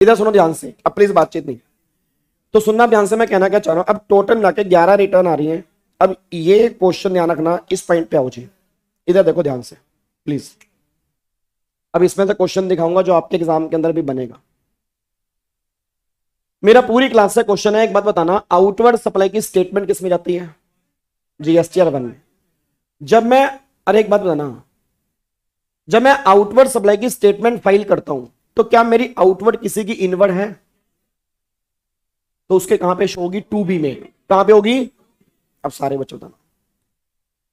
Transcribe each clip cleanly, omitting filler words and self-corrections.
इधर सुनो ध्यान से, अब प्लीज बातचीत नहीं, तो सुनना ध्यान से। मैं कहना क्या चाह रहा हूं, अब टोटल मिला के 11 रिटर्न आ रही है। अब ये क्वेश्चन ध्यान रखना, इस पॉइंट पे आओ जी, इधर देखो ध्यान से प्लीज। अब इसमें से क्वेश्चन दिखाऊंगा जो आपके एग्जाम के अंदर भी बनेगा। मेरा पूरी क्लास से क्वेश्चन है, एक बात बताना, आउटवर्ड सप्लाई की स्टेटमेंट किसमें जाती है? जीएसटीआर 1 में। जब मैं, अरे एक बात बताना, जब मैं आउटवर्ड सप्लाई की स्टेटमेंट फाइल करता हूं तो क्या मेरी आउटवर्ड किसी की इनवर्ड है? तो उसके कहां पे शो होगी? 2B में। कहां पे होगी? अब सारे बच्चों बताना।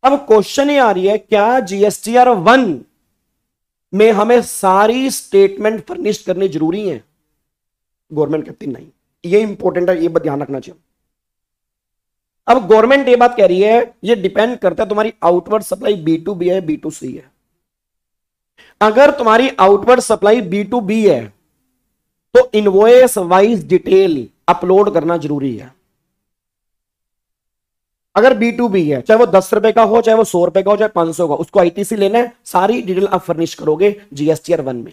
अब क्वेश्चन ये आ रही है, क्या जीएसटीआर 1 में हमें सारी स्टेटमेंट फर्निश करनी जरूरी है? गवर्नमेंट कहती नहीं। ये इंपॉर्टेंट है, ये ध्यान रखना चाहिए। अब गवर्नमेंट ये बात कह रही है, ये डिपेंड करता है तुम्हारी आउटवर्ड सप्लाई B2B है B2C है। अगर तुम्हारी आउटवर्ड सप्लाई B2B है तो इनवॉइस वाइज डिटेल अपलोड करना जरूरी है। अगर B2B है, चाहे वो 10 रुपए का हो, चाहे वो 100 रुपए का हो, चाहे 500 का, उसको ITC लेना है, सारी डिटेल आप फर्निश करोगे जीएसटीआर 1 में।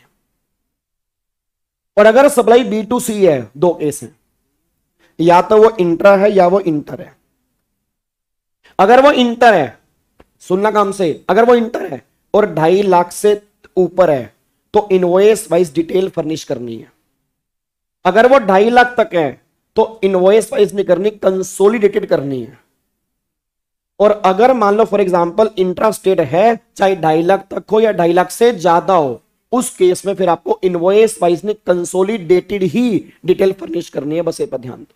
और अगर सप्लाई B2C है, दो केस हैं, या तो वो इंट्रा है या वो इंटर है। अगर वो इंटर है, सुनना काम से, अगर वो इंटर है और 2.5 लाख से ऊपर है तो इनवॉइस वाइज डिटेल फर्निश करनी है। अगर वो 2.5 लाख तक है तो इनवॉइस वाइज नहीं करनी, कंसोलिडेटेड करनी है। और अगर मान लो फॉर एग्जांपल इंट्रा स्टेट है, चाहे 2.5 लाख तक हो या 2.5 लाख से ज्यादा हो, उस केस में फिर आपको इनवॉइस वाइज ने कंसोलिडेटेड ही डिटेल फर्निश करनी है। बस ये पर ध्यान दो,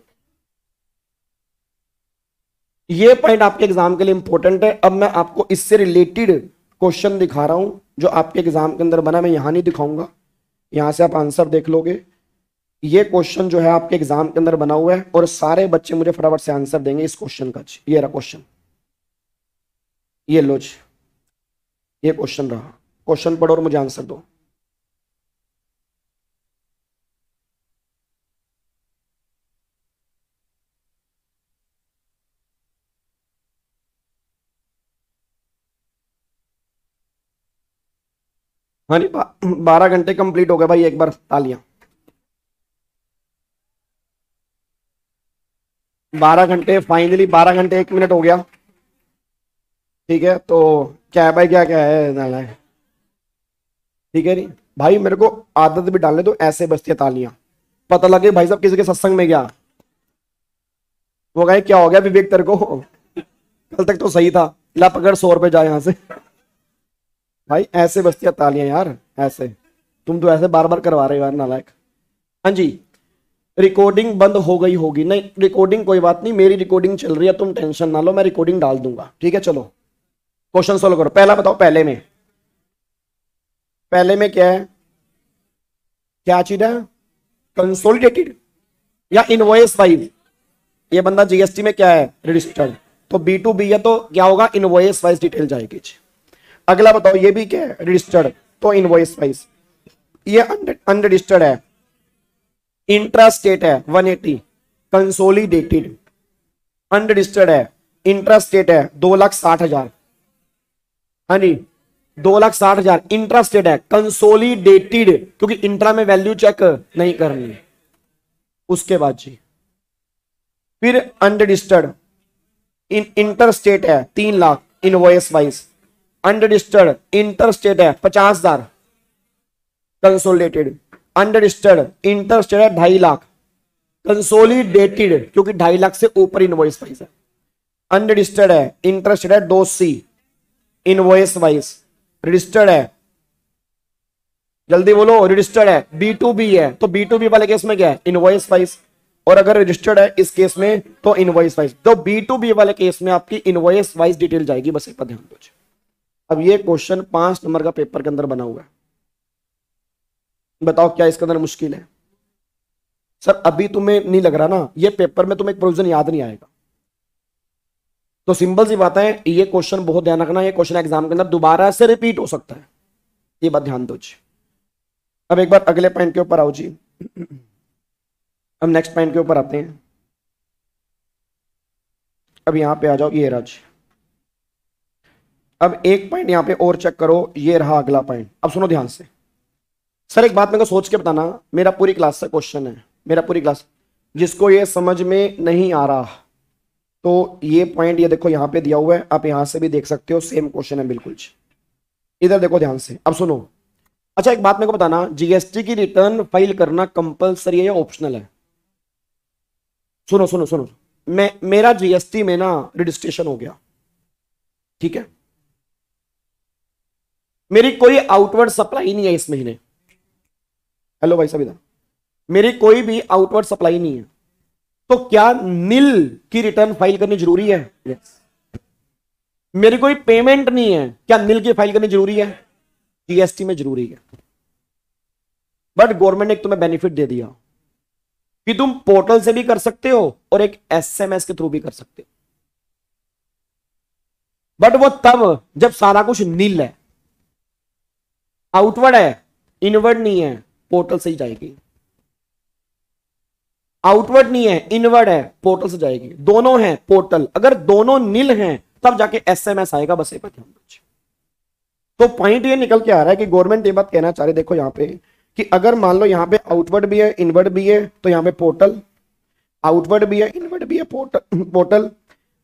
ये पॉइंट आपके एग्जाम के लिए इंपॉर्टेंट है। अब मैं आपको इससे रिलेटेड क्वेश्चन दिखा रहा हूं जो आपके एग्जाम के अंदर बना, मैं यहां नहीं दिखाऊंगा, यहां से आप आंसर देख लोगे। ये क्वेश्चन जो है आपके एग्जाम के अंदर बना हुआ है और सारे बच्चे मुझे फटाफट से आंसर देंगे इस क्वेश्चन का। ये रहा क्वेश्चन, ये लो जी, ये क्वेश्चन रहा। क्वेश्चन पढ़ो और मुझे आंसर दो। हाँ जी, 12 घंटे कंप्लीट हो गए भाई, एक बार तालियां। 12 घंटे, फाइनली 12 घंटे 1 मिनट हो गया। ठीक है, तो क्या है भाई, क्या क्या है नालायक? ठीक है नहीं भाई, मेरे को आदत भी डालने दो, ऐसे बजती है तालियां, पता लगे भाई साहब किसी के सत्संग में गया, वो कहे क्या हो गया विवेक तेरे को, कल तक तो सही था, ला पकड़ 100 रुपए जाए यहां से। भाई ऐसे बजती है तालियां यार, ऐसे तुम तो ऐसे बार बार करवा रहे हो यार नालायक। हाँ जी, रिकॉर्डिंग बंद हो गई होगी? नहीं, रिकॉर्डिंग कोई बात नहीं, मेरी रिकॉर्डिंग चल रही है, तुम टेंशन ना लो, मैं रिकॉर्डिंग डाल दूंगा। ठीक है, चलो क्वेश्चन सोल्व करो। पहला बताओ, पहले में, पहले में क्या है, क्या चीज है? कंसोलिडेटेड या इनवॉइस वाइज? ये बंदा जीएसटी में क्या है? रजिस्टर्ड। तो B2B है तो क्या होगा? इनवॉइस वाइज डिटेल जाएगी। अगला बताओ, ये भी क्या है? रजिस्टर्ड, तो इनवॉइस वाइज। ये अनरजिस्टर्ड है, इंट्रा स्टेट है 180, कंसोलिडेटेड। अनरजिस्टर्ड है, इंट्रा स्टेट है 2,60,000। हाँ जी, 2,60,000 इंट्रा स्टेट है, कंसोलिडेटेड क्योंकि इंट्रा में वैल्यू चेक नहीं करनी। उसके बाद जी फिर अनरजिस्टर्ड, इंटर स्टेट है 3 lakh invoice wise. Unregistered inter state है 50,000 कंसोलिडेटेड। अनरजिस्टर्ड इंटर स्टेट है 2.5 लाख कंसोलिडेटेड क्योंकि 2.5 लाख से ऊपर इनवॉइस वाइज है। अनरजिस्टर्ड है, इंटर स्टेट है 2C इनवॉइस वाइज। रजिस्टर्ड है, जल्दी बोलो, रजिस्टर्ड है, B2B है तो B2B वाले केस में क्या है? Invoice wise. और अगर रजिस्टर्ड है इस केस में तो इनवॉइस वाइज। तो B2B वाले केस में आपकी इनवॉइस वाइज डिटेल जाएगी, बस एक पर ध्यान दो। अब ये क्वेश्चन 5 नंबर का पेपर के अंदर बना हुआ है, बताओ क्या इसके अंदर मुश्किल है? सर अभी तुम्हें नहीं लग रहा ना, ये पेपर में तुम्हें एक प्रोविजन याद नहीं आएगा, तो सिंपल सी बात है, ये क्वेश्चन बहुत ध्यान रखना, ये क्वेश्चन एग्जाम के अंदर दोबारा से रिपीट हो सकता है, ये बात ध्यान दो जी। अब एक बार अगले पॉइंट के ऊपर आओ जी, अब नेक्स्ट पॉइंट के ऊपर आते हैं। अब यहां पे आ जाओ, ये राज। अब एक पॉइंट यहां पे और चेक करो, ये रहा अगला पॉइंट। अब सुनो ध्यान से, सर एक बात मेरे को सोच के बताना, मेरा पूरी क्लास से क्वेश्चन है, मेरा पूरी क्लास, जिसको ये समझ में नहीं आ रहा तो ये पॉइंट ये देखो यहां पे दिया हुआ है, आप यहां से भी देख सकते हो, सेम क्वेश्चन है बिल्कुल। इधर देखो ध्यान से, अब सुनो। अच्छा एक बात मेरे को बताना, जीएसटी की रिटर्न फाइल करना कंपलसरी है या ऑप्शनल है? सुनो सुनो सुनो, मेरा जीएसटी में ना रजिस्ट्रेशन हो गया, ठीक है, मेरी कोई आउटवर्ड सप्लाई नहीं है इस महीने। हेलो भाई साहब, मेरी कोई भी आउटवर्ड सप्लाई नहीं है, तो क्या नील की रिटर्न फाइल करनी जरूरी है? यस। मेरी कोई पेमेंट नहीं है, क्या नील की फाइल करनी जरूरी है? जीएसटी में जरूरी है। बट गवर्नमेंट ने तुम्हें बेनिफिट दे दिया कि तुम पोर्टल से भी कर सकते हो और एक एसएमएस के थ्रू भी कर सकते हो, बट वो तब जब सारा कुछ नील है, आउटवर्ड है, इनवर्ड नहीं है, पोर्टल से ही जाएगी। आउटवर्ड नहीं है, इनवर्ड है, पोर्टल से जाएगी। दोनों हैं पोर्टल, अगर दोनों नील हैं तब जाके एसएमएस आएगा, बस ये पर ध्यान दीजिए। तो पॉइंट ये निकल के आ रहा है कि गवर्नमेंट ये बात कहना चाह रही, देखो यहां पे कि अगर मान लो यहां पे आउटवर्ड भी है इनवर्ड भी है, तो यहां पे पोर्टल, आउटवर्ड भी है इनवर्ड भी है, पोर्टल,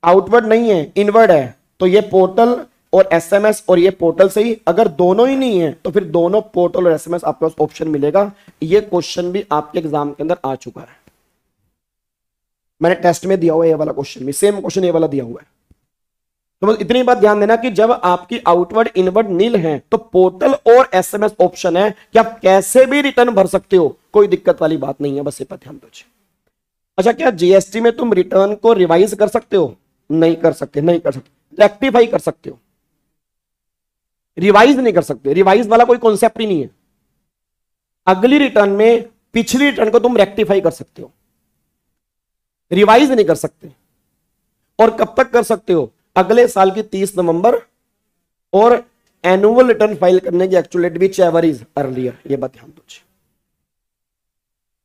आउटवर्ड नहीं है इनवर्ड है, तो ये पोर्टल और एसएमएस और ये पोर्टल से ही, अगर दोनों ही नहीं है तो फिर दोनों पोर्टल और एसएमएस आपके पास ऑप्शन मिलेगा। ये क्वेश्चन भी आपके एग्जाम के अंदर आ चुका है, मैंने टेस्ट में दिया हुआ है, ये वाला क्वेश्चन भी सेम क्वेश्चन ये वाला दिया हुआ है। तो बस इतनी बात ध्यान देना कि जब आपकी आउटवर्ड इनवर्ड नील है तो पोर्टल और एसएमएस ऑप्शन है कि आप कैसे भी रिटर्न भर सकते हो, कोई दिक्कत वाली बात नहीं है, बस ये पर ध्यान दीजिए। अच्छा क्या जीएसटी में तुम रिटर्न को रिवाइज कर सकते हो? नहीं कर सकते, नहीं कर सकते। रेक्टिफाई कर सकते हो, रिवाइज नहीं कर सकते, रिवाइज वाला कोई कॉन्सेप्ट ही नहीं है। अगली रिटर्न में पिछली रिटर्न को तुम रेक्टिफाई कर सकते हो, रिवाइज नहीं कर सकते। और कब तक कर सकते हो? अगले साल की 30 नवंबर, और एनुअल रिटर्न फाइल करने की actual date whichever is earlier, ये बात ध्यान दीजिए।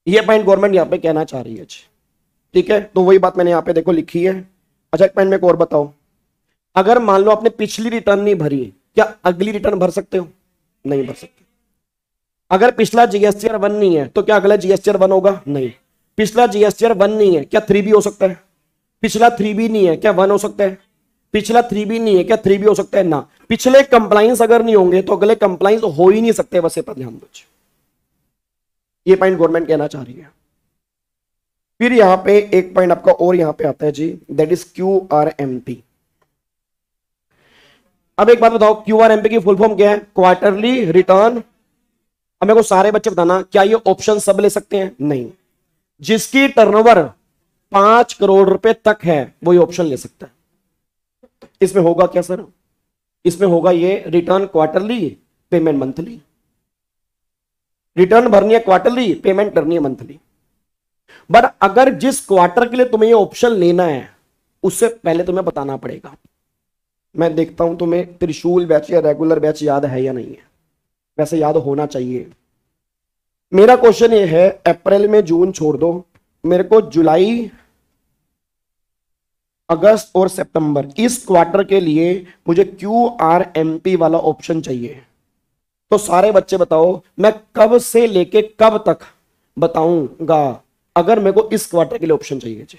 ये पॉइंट गवर्नमेंट यहां पे कहना चाह रही है, ठीक है, तो वही बात मैंने यहां पे देखो लिखी है। अच्छा एक पॉइंट में और बताओ, अगर मान लो आपने पिछली रिटर्न नहीं भरी, क्या अगली रिटर्न भर सकते हो? नहीं भर सकते। अगर पिछला जीएसटीआर 1 नहीं है तो क्या अगला जीएसटीआर 1 होगा? नहीं। पिछला जीएसटीआर 1 नहीं है, क्या 3B हो सकता है? पिछला 3B नहीं है, क्या 1 हो सकता है? पिछला 3B नहीं है, क्या 3B हो सकता है? ना। पिछले कंप्लाइंस अगर नहीं होंगे तो अगले कंप्लाइंस हो ही नहीं सकते, बस ये पर ध्यान दीजिए। ये पॉइंट गवर्नमेंट कहना चाह रही है। फिर यहां पे एक पॉइंट आपका और यहां पे आता है जी, दैट इज QRMP। अब एक बात बताओ, QRMP की फुल फॉर्म क्या है? Quarterly return. अब मेरे को सारे बच्चे बताना, क्या ये ऑप्शन सब ले सकते हैं? नहीं। जिसकी टर्नओवर 5 करोड़ रुपए तक है वो ये ऑप्शन ले सकता है। इसमें होगा क्या सर? इसमें होगा ये return quarterly, payment monthly. Return भरनी है क्वार्टरली, पेमेंट करनी है मंथली। बट अगर जिस क्वार्टर के लिए तुम्हें ये ऑप्शन लेना है उससे पहले तुम्हें बताना पड़ेगा। मैं देखता हूं तुम्हें त्रिशूल बैच या रेगुलर बैच याद है या नहीं है, वैसे याद होना चाहिए। मेरा क्वेश्चन ये है, अप्रैल में जून छोड़ दो, मेरे को जुलाई, अगस्त और सितंबर, इस क्वार्टर के लिए मुझे QRMP वाला ऑप्शन चाहिए। तो सारे बच्चे बताओ मैं कब से लेके कब तक बताऊंगा अगर मेरे को इस क्वार्टर के लिए ऑप्शन चाहिए जी?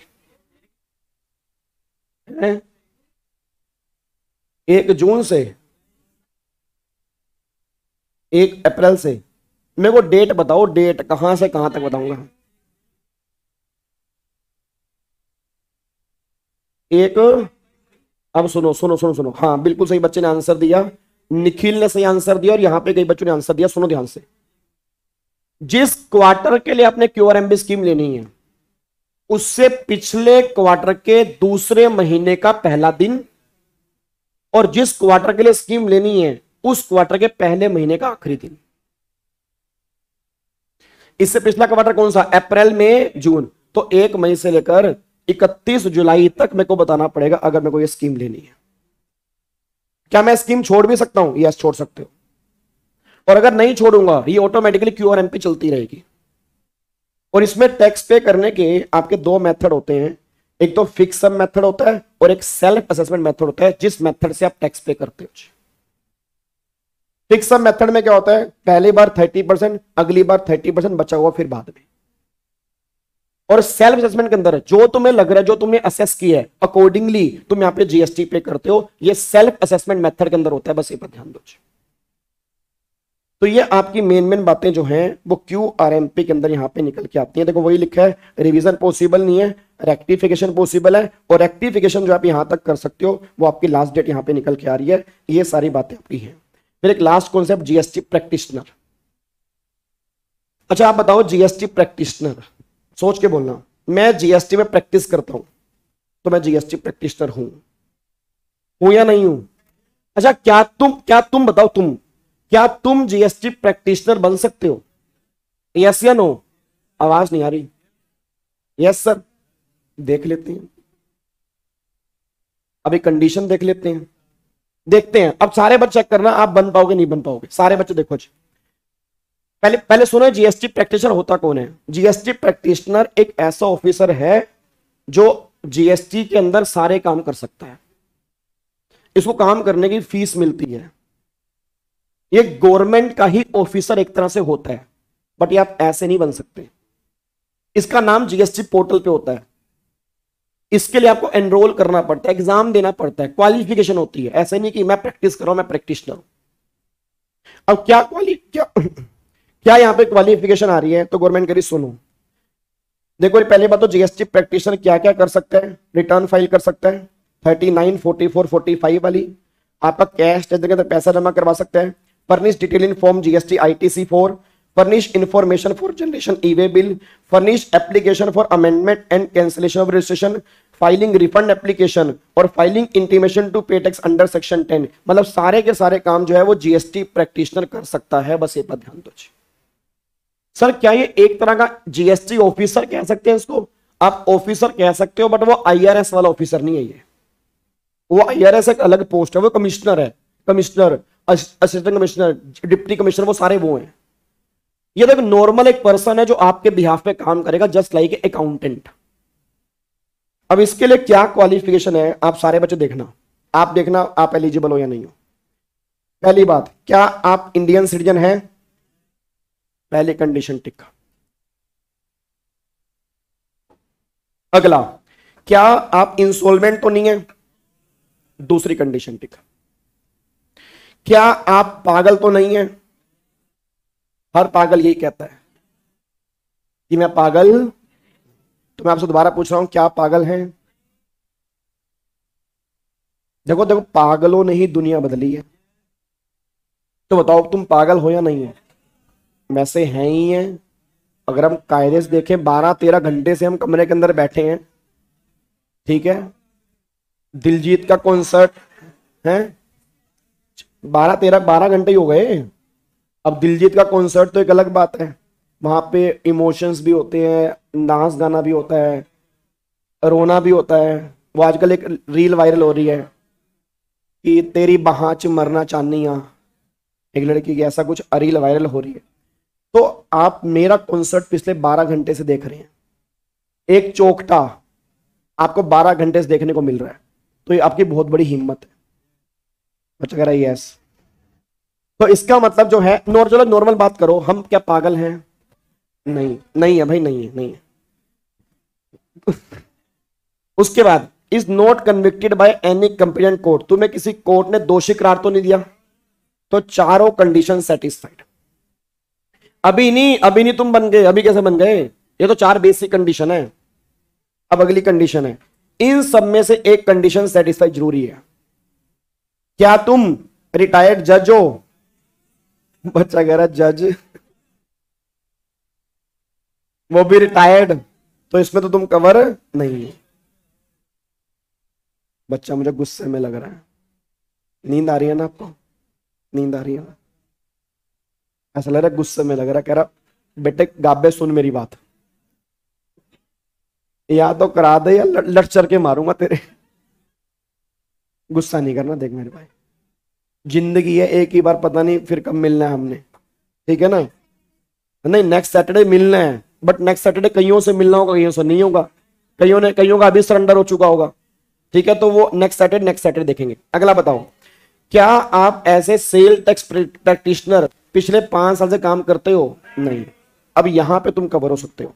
1 जून से, 1 अप्रैल से। मेरे को डेट बताओ, डेट कहां से कहां तक बताऊंगा? एक, अब सुनो सुनो सुनो सुनो, हाँ बिल्कुल सही बच्चे ने आंसर दिया, निखिल ने सही आंसर दिया और यहां पे कई बच्चों ने आंसर दिया। सुनो ध्यान से, जिस क्वार्टर के लिए आपने QRMP स्कीम लेनी है उससे पिछले क्वार्टर के दूसरे महीने का पहला दिन, और जिस क्वार्टर के लिए स्कीम लेनी है उस क्वार्टर के पहले महीने का आखिरी दिन। इससे पिछला क्वार्टर कौन सा? अप्रैल, मई, जून। तो 1 मई से लेकर 31 जुलाई तक मेरे को बताना पड़ेगा अगर मेरे को ये स्कीम लेनी है। क्या मैं स्कीम छोड़ भी सकता हूं? यस, छोड़ सकते हो। और अगर नहीं छोड़ूंगा ये ऑटोमेटिकली QRMP चलती रहेगी। और इसमें टैक्स पे करने के आपके 2 मेथड होते हैं, एक तो फिक्स सम मेथड होता है और एक सेल्फ असेसमेंट मेथड होता है, जिस मेथड से आप टैक्स पे करते हो। फिक्स सम मेथड में क्या होता है, पहली बार 30%, अगली बार 30% बचा हुआ फिर बाद में। और सेल्फ असेसमेंट के अंदर जो तुम्हें लग रहा है, जो तुमने असेस किया है, अकॉर्डिंगली तुम यहां पे जीएसटी पे करते हो। ये सेल्फ असेसमेंट मेथड के अंदर होता है, बस ये पर ध्यान दो। तो ये आपकी मेन बातें जो हैं वो क्यूआरएमपी के अंदर यहां पे निकल के आती हैं। देखो वही लिखा है, रिवीजन पॉसिबल नहीं है, रेक्टिफिकेशन पॉसिबल है, और रेक्टिफिकेशन जो आप यहां तक कर सकते हो वो आपकी लास्ट डेट यहां पे निकल के आ रही है। ये सारी बातें आपकी हैं। फिर एक लास्ट कॉन्सेप्ट, जीएसटी प्रैक्टिशनर। अच्छा आप बताओ, जीएसटी प्रैक्टिशनर, सोच के बोलना, मैं जीएसटी में प्रैक्टिस करता हूं तो मैं जीएसटी प्रैक्टिशनर हूं या नहीं हूं? अच्छा क्या तुम बताओ, क्या तुम जीएसटी प्रैक्टिशनर बन सकते हो? यस या नो? आवाज नहीं आ रही। Yes sir. देख लेते हैं, अभी कंडीशन देख लेते हैं, देखते हैं। अब सारे बच्चे चेक करना, आप बन पाओगे नहीं बन पाओगे। सारे बच्चे देखो जी, पहले सुनो, जीएसटी प्रैक्टिशनर होता कौन है? जीएसटी प्रैक्टिशनर एक ऐसा ऑफिसर है जो जीएसटी के अंदर सारे काम कर सकता है। इसको काम करने की फीस मिलती है। ये गवर्नमेंट का ही ऑफिसर एक तरह से होता है, बट ये आप ऐसे नहीं बन सकते। इसका नाम जीएसटी पोर्टल पे होता है। इसके लिए आपको एनरोल करना पड़ता है, एग्जाम देना पड़ता है, क्वालिफिकेशन होती है। ऐसे नहीं कि मैं प्रैक्टिस कर रहा हूं, मैं प्रैक्टिशनर हूं। अब क्या यहां पे क्वालिफिकेशन आ रही है? तो गवर्नमेंट करी सुनो, देखो पहली बात तो जीएसटी प्रैक्टिशनर क्या क्या कर सकता है? रिटर्न फाइल कर सकता है, 39, 44, 45 वाली। आपका कैश के अंदर पैसा जमा करवा सकता है। Furnish detail in form GST ITC 4, furnish information for generation e-way bill, furnish application for amendment and cancellation of registration, filing refund application और फाइलिंग इंटीमेशन टू पे टैक्स अंडर सेक्शन 10। मतलब सारे के सारे काम जो है वो जीएसटी प्रैक्टिशनर कर सकता है। बस ये पर ध्यान दो। सर क्या ये एक तरह का जीएसटी ऑफिसर कह सकते हैं इसको? आप ऑफिसर कह सकते हो, बट वो आईआरएस वाला ऑफिसर नहीं है। ये वो आईआरएस एक अलग पोस्ट है, वो कमिश्नर है, commissioner, assistant commissioner, deputy commissioner, वो सारे वो हैं। ये तो नॉर्मल एक पर्सन है जो आपके बिहाफ पे काम करेगा, जस्ट लाइक अकाउंटेंट। अब इसके लिए क्या क्वालिफिकेशन है, आप सारे बच्चे देखना, आप देखना आप एलिजिबल हो या नहीं हो। पहली बात, क्या आप इंडियन सिटीजन हैं? पहले कंडीशन टिक। अगला, क्या आप इंसॉल्वेंट तो नहीं है? दूसरी कंडीशन टिक। क्या आप पागल तो नहीं है? हर पागल यही कहता है कि मैं पागल। तो मैं आपसे दोबारा पूछ रहा हूं, क्या आप पागल हैं? देखो देखो, पागलों ने ही दुनिया बदली है। तो बताओ तुम पागल हो या नहीं है? वैसे हैं ही हैं। अगर हम कायदे से देखें, 12-13 घंटे से हम कमरे के अंदर बैठे हैं, ठीक है। दिलजीत का कॉन्सर्ट है, 12 घंटे ही हो गए। अब दिलजीत का कॉन्सर्ट तो एक अलग बात है, वहां पे इमोशंस भी होते हैं, नाच गाना भी होता है, रोना भी होता है। वो आजकल एक रील वायरल हो रही है कि तेरी बाह च मरना चाहनिया, एक लड़की की ऐसा कुछ रील वायरल हो रही है। तो आप मेरा कॉन्सर्ट पिछले 12 घंटे से देख रहे हैं, एक चौकटा आपको 12 घंटे से देखने को मिल रहा है, तो ये आपकी बहुत बड़ी हिम्मत है। बच्चा कह रहा है यस। तो इसका मतलब जो है, चलो नॉर्मल बात करो, हम क्या पागल हैं? नहीं, नहीं है भाई, नहीं है, नहीं है। उसके बाद, is not convicted by any competent court, तुम्हें किसी कोर्ट ने दोषी करार तो नहीं दिया। तो चारों कंडीशन सेटिस्फाइड। अभी नहीं तुम बन गए, अभी कैसे बन गए? ये तो 4 बेसिक कंडीशन है। अब अगली कंडीशन है, इन सब में से एक कंडीशन सेटिस्फाई जरूरी है। क्या तुम रिटायर्ड जज हो? बच्चा कह रहा जज, वो भी रिटायर्ड, तो इसमें तो तुम कवर नहीं। बच्चा मुझे गुस्से में लग रहा है। नींद आ रही है ना आपको? नींद आ रही है ना? ऐसा लग रहा है गुस्से में लग रहा है। कह रहा बेटे गाबे सुन मेरी बात, या तो करा दे या लट चढ़ के मारूंगा तेरे। गुस्सा नहीं करना, देख मेरे भाई, जिंदगी है एक ही बार, पता नहीं फिर कब मिलना है हमने, ठीक है ना? नहीं, नेक्स्ट सैटरडे मिलना है, बट नेक्स्ट सैटरडे कईयों से मिलना होगा, कईयों से नहीं होगा, कईयों का अभी सरेंडर हो चुका होगा, ठीक है? तो वो नेक्स्ट सैटरडे देखेंगे। अगला बताओ, क्या आप ऐसे सेल टैक्स प्रैक्टिशनर पिछले 5 साल से काम करते हो? नहीं। अब यहां पे तुम कवर हो सकते हो।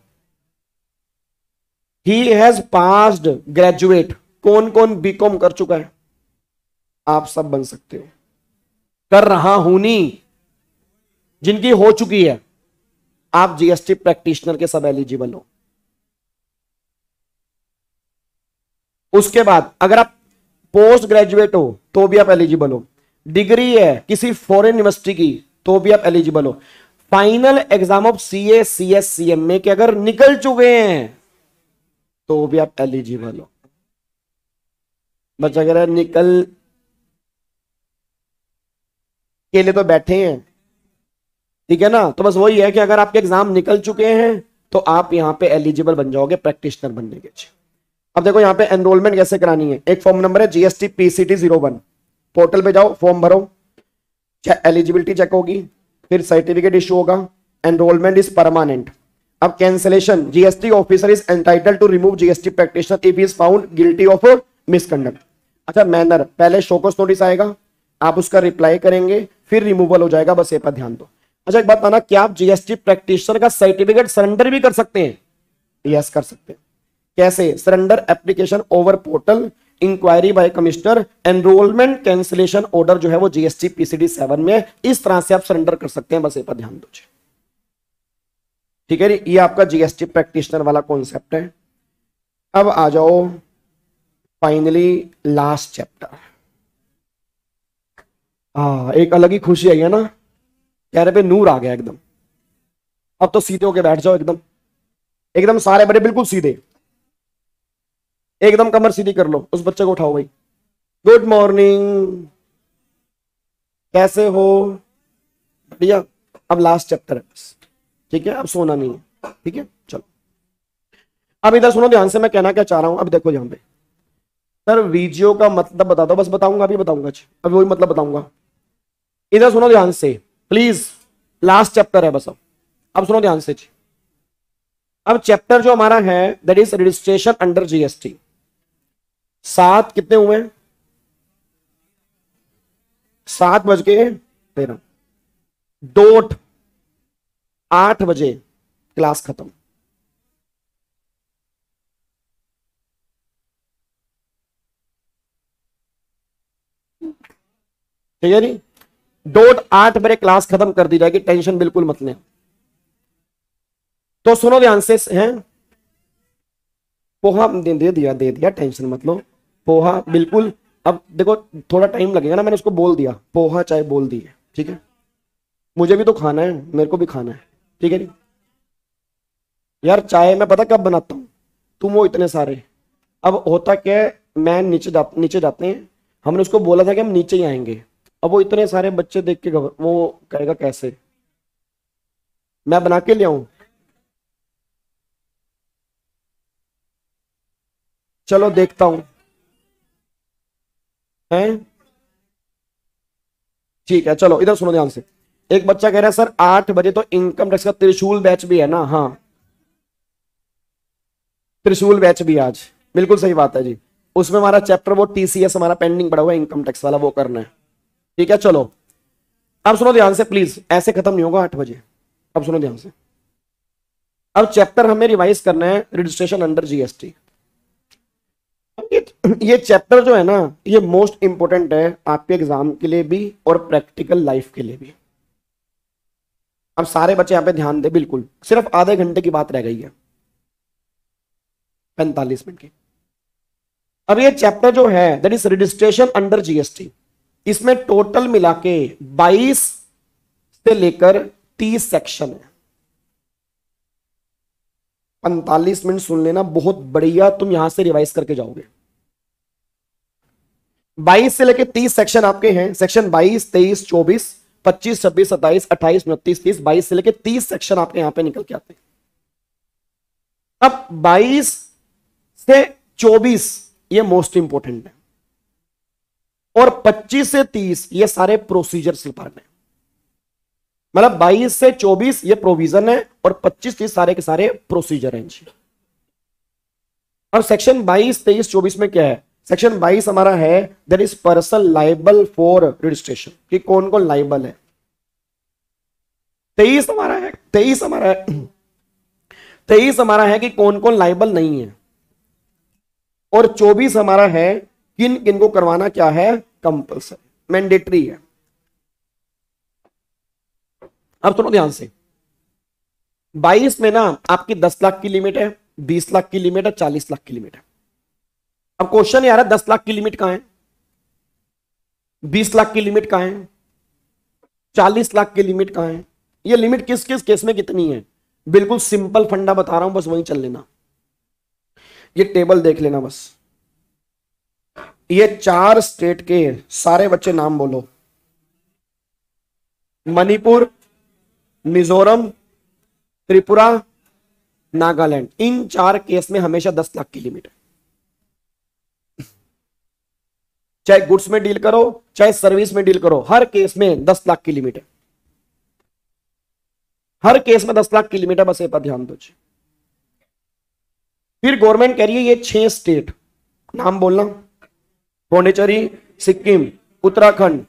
ही हैज पास्ड ग्रेजुएट, कौन कौन बीकॉम कर चुका है? आप सब बन सकते हो। कर रहा हूं नहीं, जिनकी हो चुकी है, आप जीएसटी प्रैक्टिशनर के सब एलिजिबल हो। उसके बाद अगर आप पोस्ट ग्रेजुएट हो तो भी आप एलिजिबल हो। डिग्री है किसी फॉरेन यूनिवर्सिटी की तो भी आप एलिजिबल हो। Final exam of CA, CS, CMA के अगर निकल चुके हैं तो भी आप एलिजिबल हो। बच्चा कह रहा है निकल के लिए तो बैठे हैं, ठीक है ना। तो बस वही है कि अगर आपके एग्जाम निकल चुके हैं तो आप यहां पे एलिजिबल बन जाओगे प्रैक्टिशनर बनने के। अब देखो यहां पे एनरोलमेंट कैसे करानी है। एक फॉर्म नंबर है जीएसटी पीसीटी 01, पोर्टल पे जाओ, फॉर्म भरो, एलिजिबिलिटी चेक होगी, फिर सर्टिफिकेट इशू होगा। Enrolment is permanent. अब cancellation, GST officer is entitled to remove GST practitioner if he is found guilty of misconduct. अच्छा मैनर, पहले शोकॉज नोटिस आएगा, आप उसका रिप्लाई करेंगे, फिर रिमूवल हो जाएगा, बस ये पर ध्यान दो। अच्छा एक बात बताना, क्या आप जीएसटी प्रैक्टिशनर का सर्टिफिकेट सरेंडर भी कर सकते हैं? यस कर सकते हैं। कैसे? Surrender application over portal, inquiry by commissioner, enrolment cancellation order जो है वो जीएसटी पीसीडी 7 में, इस तरह से आप सरेंडर कर सकते हैं, बस ये पर ध्यान दो। ठीक है, ये आपका जीएसटी प्रैक्टिशनर वाला कॉन्सेप्ट है। अब आ जाओ फाइनली लास्ट चैप्टर। एक अलग ही खुशी आई है ना, चेहरे पे नूर आ गया एकदम। अब तो सीधे होके बैठ जाओ, एकदम एकदम सारे बड़े बिल्कुल सीधे, एकदम कमर सीधी कर लो। उस बच्चे को उठाओ भाई। गुड मॉर्निंग, कैसे हो? बढ़िया। अब लास्ट चैप्टर है बस, ठीक है, अब सोना नहीं है, ठीक है। चलो अब इधर सुनो ध्यान से, मैं कहना क्या चाह रहा हूं। अब देखो यहां पे, सर वीडियो का मतलब बता दो। बस बताऊंगा, अभी बताऊंगा, अभी वही मतलब बताऊंगा। इधर सुनो ध्यान से प्लीज, लास्ट चैप्टर है बस। अब सुनो ध्यान से। अब चैप्टर जो हमारा है that is registration under GST. 7 कितने हुए? 7:13, डॉट 8 बजे क्लास खत्म। ठीक है नहीं, डॉट 8 बजे क्लास खत्म कर दी जाएगी, टेंशन बिल्कुल मत लें। तो सुनो ध्यान से, हैं पोहा दे दिया, टेंशन मत लो। पोहा बिल्कुल, अब देखो थोड़ा टाइम लगेगा ना, मैंने उसको बोल दिया पोहा चाय बोल दी है, ठीक है। मुझे भी तो खाना है, मेरे को भी खाना है, ठीक है नहीं यार। चाय मैं पता कब बनाता हूं, तुम वो इतने सारे। अब होता क्या, मैं नीचे जाते हैं, हमने उसको बोला था कि हम नीचे ही आएंगे। अब वो इतने सारे बच्चे देख के वो कहेगा कैसे मैं बना के ले आऊं। चलो देखता हूं, हैं ठीक है। चलो इधर सुनो ध्यान से। एक बच्चा कह रहा है सर 8 बजे तो इनकम टैक्स का त्रिशूल बैच भी है ना? हाँ त्रिशूल बैच भी आज, बिल्कुल सही बात है जी। उसमें हमारा चैप्टर वो टीसीएस हमारा पेंडिंग पड़ा हुआ है, इनकम टैक्स वाला, वो करना है, ठीक है। चलो अब सुनो ध्यान से प्लीज, ऐसे खत्म नहीं होगा 8 बजे। अब सुनो ध्यान से, अब चैप्टर हमें रिवाइज करना है रजिस्ट्रेशन अंडर जीएसटी। ये चैप्टर जो है ना, ये मोस्ट इंपोर्टेंट है आपके एग्जाम के लिए भी और प्रैक्टिकल लाइफ के लिए भी। अब सारे बच्चे यहां पे ध्यान दे, बिल्कुल सिर्फ आधे घंटे की बात रह गई है, 45 मिनट की। अब ये चैप्टर जो है that is registration under GST, इसमें टोटल मिला के 22 से लेकर 30 सेक्शन है। 45 मिनट सुन लेना, बहुत बढ़िया, तुम यहां से रिवाइज करके जाओगे। 22 से लेकर 30 सेक्शन आपके हैं। सेक्शन 22, 23, 24, 25, 26, 27, 28, 29, 30, 22 से लेकर 30 सेक्शन आपके यहां पे निकल के आते हैं। अब 22 से 24 ये मोस्ट इंपोर्टेंट है, और 25 से 30 ये सारे प्रोसीजर से पार्ट है। मतलब 22 से 24 ये प्रोविजन है, और 25-30 सारे के सारे प्रोसीजर हैं जी। अब सेक्शन 22, 23, 24 में क्या है? सेक्शन 22 हमारा है there is person liable for registration, कि कौन कौन लाइबल है। 23 हमारा है कि कौन कौन लाइबल नहीं है, और 24 हमारा है किन किन को करवाना क्या है, कंपल्सरी, मैंडेटरी है। अब सुनो ध्यान से, 22 में ना आपकी 10 लाख की लिमिट है, 20 लाख की लिमिट है, 40 लाख की लिमिट है। अब क्वेश्चन ये आ रहा है 10 लाख की लिमिट कहां है, 20 लाख की लिमिट कहां है, 40 लाख की लिमिट कहां है, ये लिमिट किस किस केस में कितनी है। बिल्कुल सिंपल फंडा बता रहा हूं, बस वहीं चल लेना, ये टेबल देख लेना बस। ये 4 स्टेट के सारे बच्चे नाम बोलो, मणिपुर, मिजोरम, त्रिपुरा, नागालैंड। इन 4 केस में हमेशा 10 लाख की लिमिट है। चाहे गुड्स में डील करो चाहे सर्विस में डील करो, हर केस में 10 लाख की लिमिट है, हर केस में 10 लाख की लिमिट है, बस ये पर ध्यान दो। फिर गवर्नमेंट कह रही है ये 6 स्टेट, नाम बोलना, पौंडीचेरी, सिक्किम, उत्तराखंड,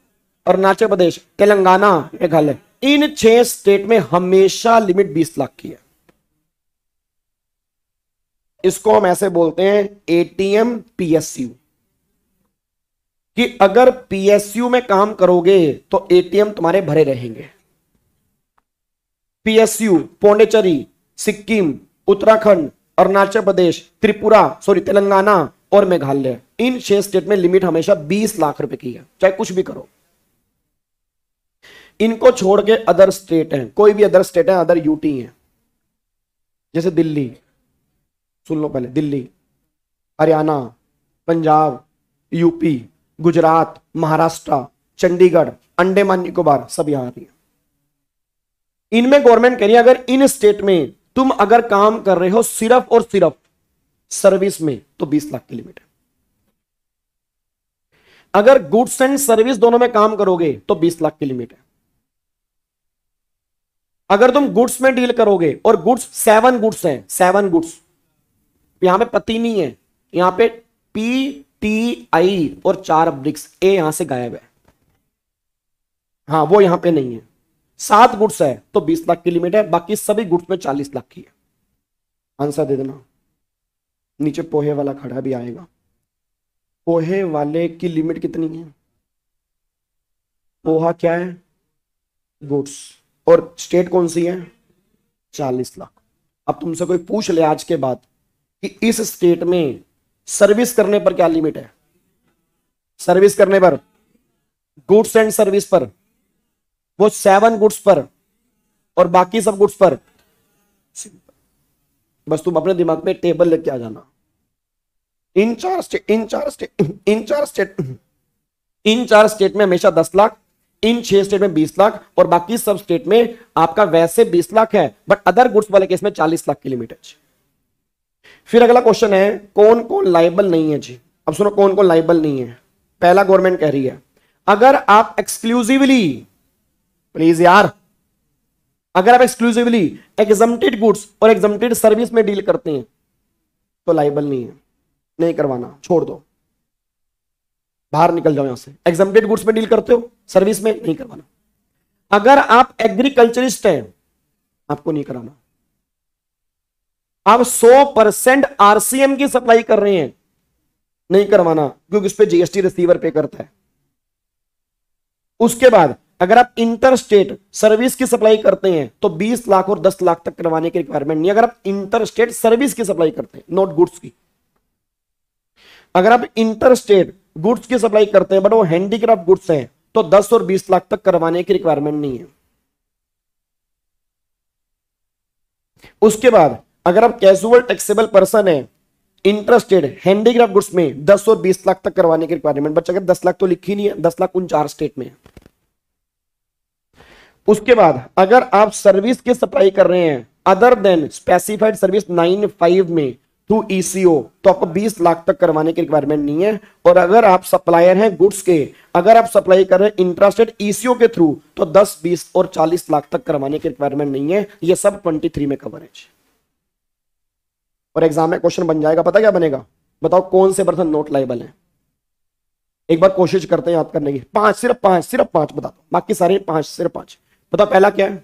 अरुणाचल प्रदेश, तेलंगाना, मेघालय। इन 6 स्टेट में हमेशा लिमिट 20 लाख की है। इसको हम ऐसे बोलते हैं एटीएम पीएसयू, कि अगर पीएसयू में काम करोगे तो एटीएम तुम्हारे भरे रहेंगे। पीएसयू पौंडीचेरी, सिक्किम, उत्तराखंड, अरुणाचल प्रदेश, तेलंगाना और मेघालय, इन 6 स्टेट में लिमिट हमेशा 20 लाख रुपए की है, चाहे कुछ भी करो। इनको छोड़ के अदर स्टेट हैं, कोई भी अदर स्टेट है, अदर यूटी है, जैसे दिल्ली, सुन लो पहले, दिल्ली, हरियाणा, पंजाब, यूपी, गुजरात, महाराष्ट्र, चंडीगढ़, अंडमान निकोबार, सब यहां आ रही है। इनमें गवर्नमेंट कह रही है अगर इन स्टेट में तुम अगर काम कर रहे हो सिर्फ और सिर्फ सर्विस में तो 20 लाख की लिमिट है। अगर गुड्स एंड सर्विस दोनों में काम करोगे तो 20 लाख की लिमिट है। अगर तुम गुड्स में डील करोगे, और गुड्स 7 गुड्स हैं, 7 गुड्स, यहां पे पति नहीं है, यहां पे PTI और 4 ब्रिक्स, ए यहां से गायब है, हाँ वो यहां पे नहीं है। 7 गुड्स है तो 20 लाख की लिमिट है, बाकी सभी गुड्स में 40 लाख की है। आंसर दे देना। नीचे पोहे वाला खड़ा भी आएगा, पोहे वाले की लिमिट कितनी है, पोहा क्या है, गुड्स, और स्टेट कौन सी है, 40 लाख। अब तुमसे कोई पूछ ले आज के बाद कि इस स्टेट में सर्विस करने पर क्या लिमिट है, सर्विस करने पर, गुड्स एंड सर्विस पर, वो 7 गुड्स पर और बाकी सब गुड्स पर, बस तुम अपने दिमाग में टेबल लेके आ जाना। इन चार स्टेट में हमेशा 10 लाख, इन 6 स्टेट में 20 लाख, और बाकी सब स्टेट में आपका वैसे 20 लाख है, बट अदर गुड्स वाले केस में 40 लाख की लिमिट है। फिर अगला क्वेश्चन है कौन कौन लाइबल नहीं है जी। अब सुनो कौन कौन लाइबल नहीं है। पहला गवर्नमेंट कह रही है अगर आप एक्सक्लूसिवली, प्लीज यार, अगर आप एक्सक्लूसिवली एग्जम्प्टेड गुड्स और एग्जम्प्टेड सर्विस में डील करते हैं तो लाइबल नहीं है, नहीं करवाना, छोड़ दो, बाहर निकल जाओ यहां से। एग्जम्प्टेड गुड्स में डील करते हो, सर्विस में नहीं करवाना। अगर आप एग्रीकल्चरिस्ट हैं आपको नहीं कराना। आप 100% आरसीएम की सप्लाई कर रहे हैं, नहीं करवाना, क्योंकि उस पर जीएसटी रिसीवर पे करता है। उसके बाद अगर आप इंटर स्टेट सर्विस की सप्लाई करते हैं तो 20 लाख और 10 लाख तक करवाने की रिक्वायरमेंट नहीं। अगर आप इंटर स्टेट सर्विस की सप्लाई करते हैं, नॉट गुड्स की, अगर आप इंटर स्टेट गुड्स की सप्लाई करते हैं बट वो हैंडीक्राफ्ट गुड्स हैं तो 10 और 20 लाख तक करवाने की रिक्वायरमेंट नहीं है। उसके बाद अगर आप कैजुअल टैक्सेबल पर्सन है, इंटरेस्टेड हैंडीक्राफ्ट गुड्स में 10 और 20 लाख तक करवाने की रिक्वायरमेंट, बट अगर 10 लाख तो लिखी नहीं है, 10 लाख उन 4 स्टेट में है। उसके बाद अगर आप सर्विस की सप्लाई कर रहे हैं अदर देन स्पेसिफाइड सर्विस 9(5) में थ्रू ईसीओ तो आपको 20 लाख तक करवाने की रिक्वायरमेंट नहीं है। और अगर आप सप्लायर हैं गुड्स के, अगर आप सप्लाई कर रहे हैं इंट्रास्टेट ईसीओ के थ्रू तो 10, 20 और 40 लाख तक करवाने की रिक्वायरमेंट नहीं है। ये सब 23 में कवरेज। और एग्जाम में क्वेश्चन बन जाएगा, पता क्या बनेगा, बताओ कौन से पर्सन नॉट लायबल है। एक बार कोशिश करते हैं याद करने की। पांच, सिर्फ पांच बता दो, बाकी सारे पांच, सिर्फ पांच बताओ। पहला क्या है?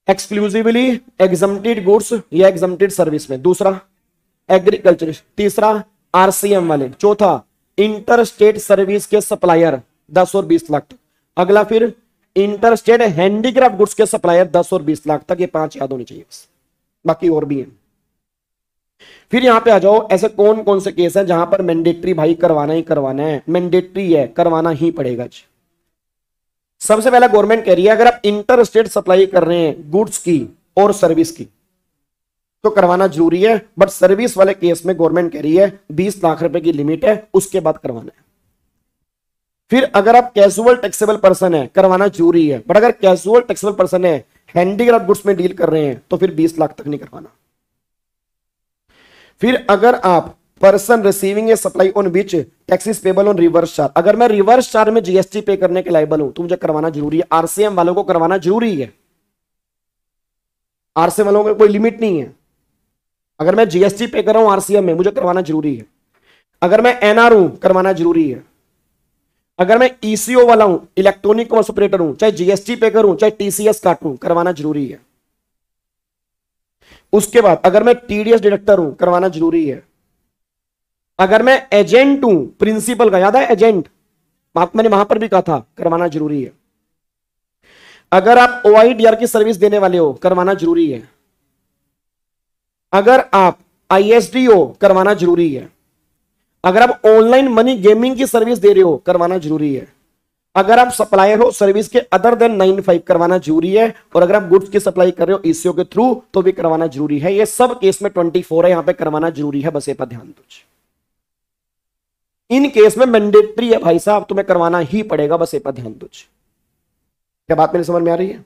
एक्सक्लूसिवली एग्जम्प्टेड गुड्स या एग्जम्प्टेड सर्विस में। दूसरा एग्रीकल्चर। तीसरा आरसीएम वाले। चौथा इंटर स्टेट सर्विस के सप्लायर 10 और 20 लाख तक। अगला फिर इंटर स्टेट हैंडीक्राफ्ट गुड्स के सप्लायर 10 और 20 लाख तक। ये पांच याद होनी चाहिए बस, बाकी और भी हैं। फिर यहां पे आ जाओ, ऐसे कौन कौन से केस हैं जहां पर मैंडेटरी भाई करवाना ही करवाना है, मैंडेटरी है, करवाना ही पड़ेगा जी। सबसे पहला गवर्नमेंट कह रही है अगर आप इंटर स्टेट सप्लाई कर रहे हैं गुड्स की और सर्विस की तो करवाना जरूरी है, बट सर्विस वाले केस में गवर्नमेंट कह रही है 20 लाख रुपए की लिमिट है, उसके बाद करवाना है। फिर अगर आप कैजुअल टैक्सेबल पर्सन है करवाना जरूरी है, बट अगर कैजुअल टैक्सेबल पर्सन है हैंडीक्राफ्ट गुड्स में डील कर रहे हैं तो फिर 20 लाख तक नहीं करवाना। फिर अगर आप person receiving A supply on which taxes payable on reverse charge, अगर मैं रिवर्स चार्ज में जीएसटी पे करने के लायबल हूं तो मुझे करवाना जरूरी है। आरसीएम वालों को करवाना जरूरी है, आरसीएम वालों को कोई लिमिट नहीं है। अगर मैं जीएसटी पे कर रहा हूं आरसीएम में मुझे करवाना जरूरी है। अगर मैं एनआर हूं करवाना जरूरी है। अगर मैं ईसीओ वाला हूं, इलेक्ट्रॉनिक कॉमर्स ऑपरेटर हूं, चाहे जीएसटी पे करूं चाहे टीसीएस काटूं, करवाना जरूरी है। उसके बाद अगर मैं टीडीएस डिडक्टर हूं करवाना जरूरी है। अगर मैं एजेंट हूं प्रिंसिपल का, याद है एजेंट, मैंने वहां पर भी कहा था करवाना जरूरी है। अगर आप ओआईडीआर की सर्विस देने वाले हो करवाना जरूरी है। अगर आप आईएसडी हो करवाना जरूरी है। अगर आप ऑनलाइन मनी गेमिंग की सर्विस दे रहे हो करवाना जरूरी है। अगर आप सप्लायर हो सर्विस के अदर देन 95 करवाना जरूरी है। और अगर आप गुड्स की सप्लाई कर रहे हो ईसीओ के थ्रू तो भी करवाना जरूरी है। ये सब केस में 24 है, यहां पे करवाना जरूरी है, बस ये पर ध्यान दो। इन केस में मैंडेटरी है भाई साहब, तुम्हें करवाना ही पड़ेगा, बस ये पर ध्यान दो। क्या बात मेरी समझ में आ रही है?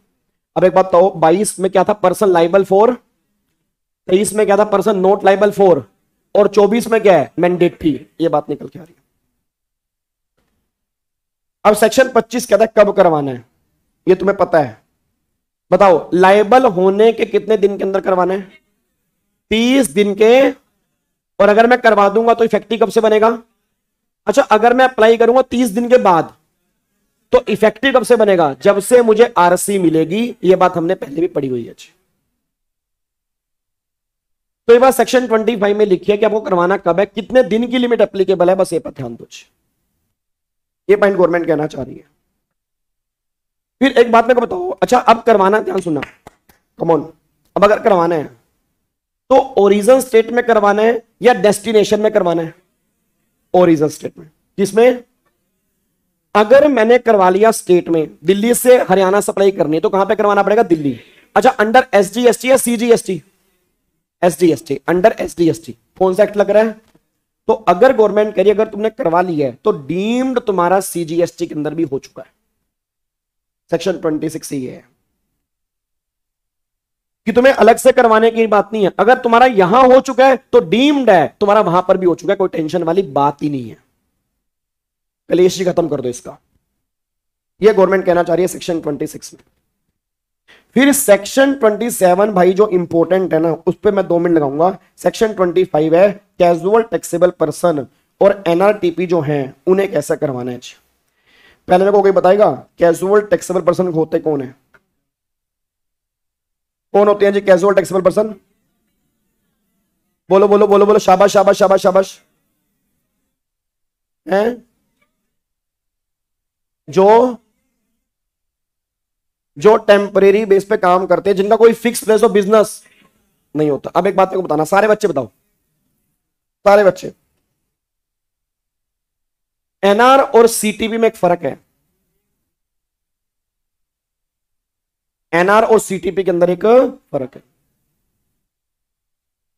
अब एक बात बताओ, 22 में क्या था? Person liable for. 23 में क्या था? Person not liable for. और 24 में क्या है? मैंडेटरी। ये बात निकल के आ रही है। अब सेक्शन 25 कहता है कब करवाना है, ये तुम्हें पता है। बताओ लाइबल होने के कितने दिन के अंदर करवाना है? 30 दिन के। और अगर मैं करवा दूंगा तो इफेक्टिव कब से बनेगा? अच्छा, अगर मैं अप्लाई करूंगा 30 दिन के बाद तो इफेक्टिव कब से बनेगा? जब से मुझे आरसी मिलेगी। ये बात हमने पहले भी पढ़ी हुई है। तो ये बात सेक्शन 25 में लिखी है कि आपको करवाना कब है, कितने दिन की लिमिट एप्लीकेबल है, बस ये पर ध्यान दो। ये पॉइंट गवर्नमेंट कहना चाह रही है। फिर एक बात मेरे को बताओ, अच्छा अब करवाना, ध्यान सुनना, कम ऑन। अब अगर करवाना है तो ओरिजिन स्टेट में करवाना है या डेस्टिनेशन में करवाना है? ओरिजिन स्टेट में। किसमें? अगर मैंने करवा लिया स्टेट में, दिल्ली से हरियाणा सप्लाई करनी है तो कहां पे करवाना पड़ेगा? दिल्ली। अच्छा, अंडर एसजीएसटी या सीजीएसटी? SGST, under SGST. कौन सा एक्ट लग रहा है? तो अगर गवर्नमेंट कह रही है अगर तुमने करवा लिया है तो डीम्ड तुम्हारा सीजीएसटी के अंदर भी हो चुका है। सेक्शन 26 ये है कि तुम्हें अलग से करवाने की बात नहीं है। अगर तुम्हारा यहां हो चुका है तो डीम्ड है, तुम्हारा वहां पर भी हो चुका है, कोई टेंशन वाली बात ही नहीं है। कलेश ही खत्म कर दो इसका। यह गवर्नमेंट कहना चाह रही है सेक्शन 26 में। फिर सेक्शन 27 भाई जो इंपॉर्टेंट है ना, उस पर मैं 2 मिनट लगाऊंगा। सेक्शन 25 है कैजुअल टैक्सेबल पर्सन और एनआरटीपी जो हैं उन्हें कैसे करवाना है। पहले मेरे को कोई बताएगा कैजुअल टैक्सेबल पर्सन होते कौन है? कौन होते हैं जी कैजुअल टैक्सेबल पर्सन? बोलो बोलो बोलो बोलो, शाबाश शाबाश शाबाश शाबाश। हैं जो टेम्परेरी बेस पे काम करते हैं, जिनका कोई फिक्स प्लेस ऑफ बिजनेस नहीं होता। अब एक बात को बताना, सारे बच्चे बताओ, सारे बच्चे, एनआर और सीटीपी में एक फर्क है। एनआर और सीटीपी के अंदर एक फर्क है,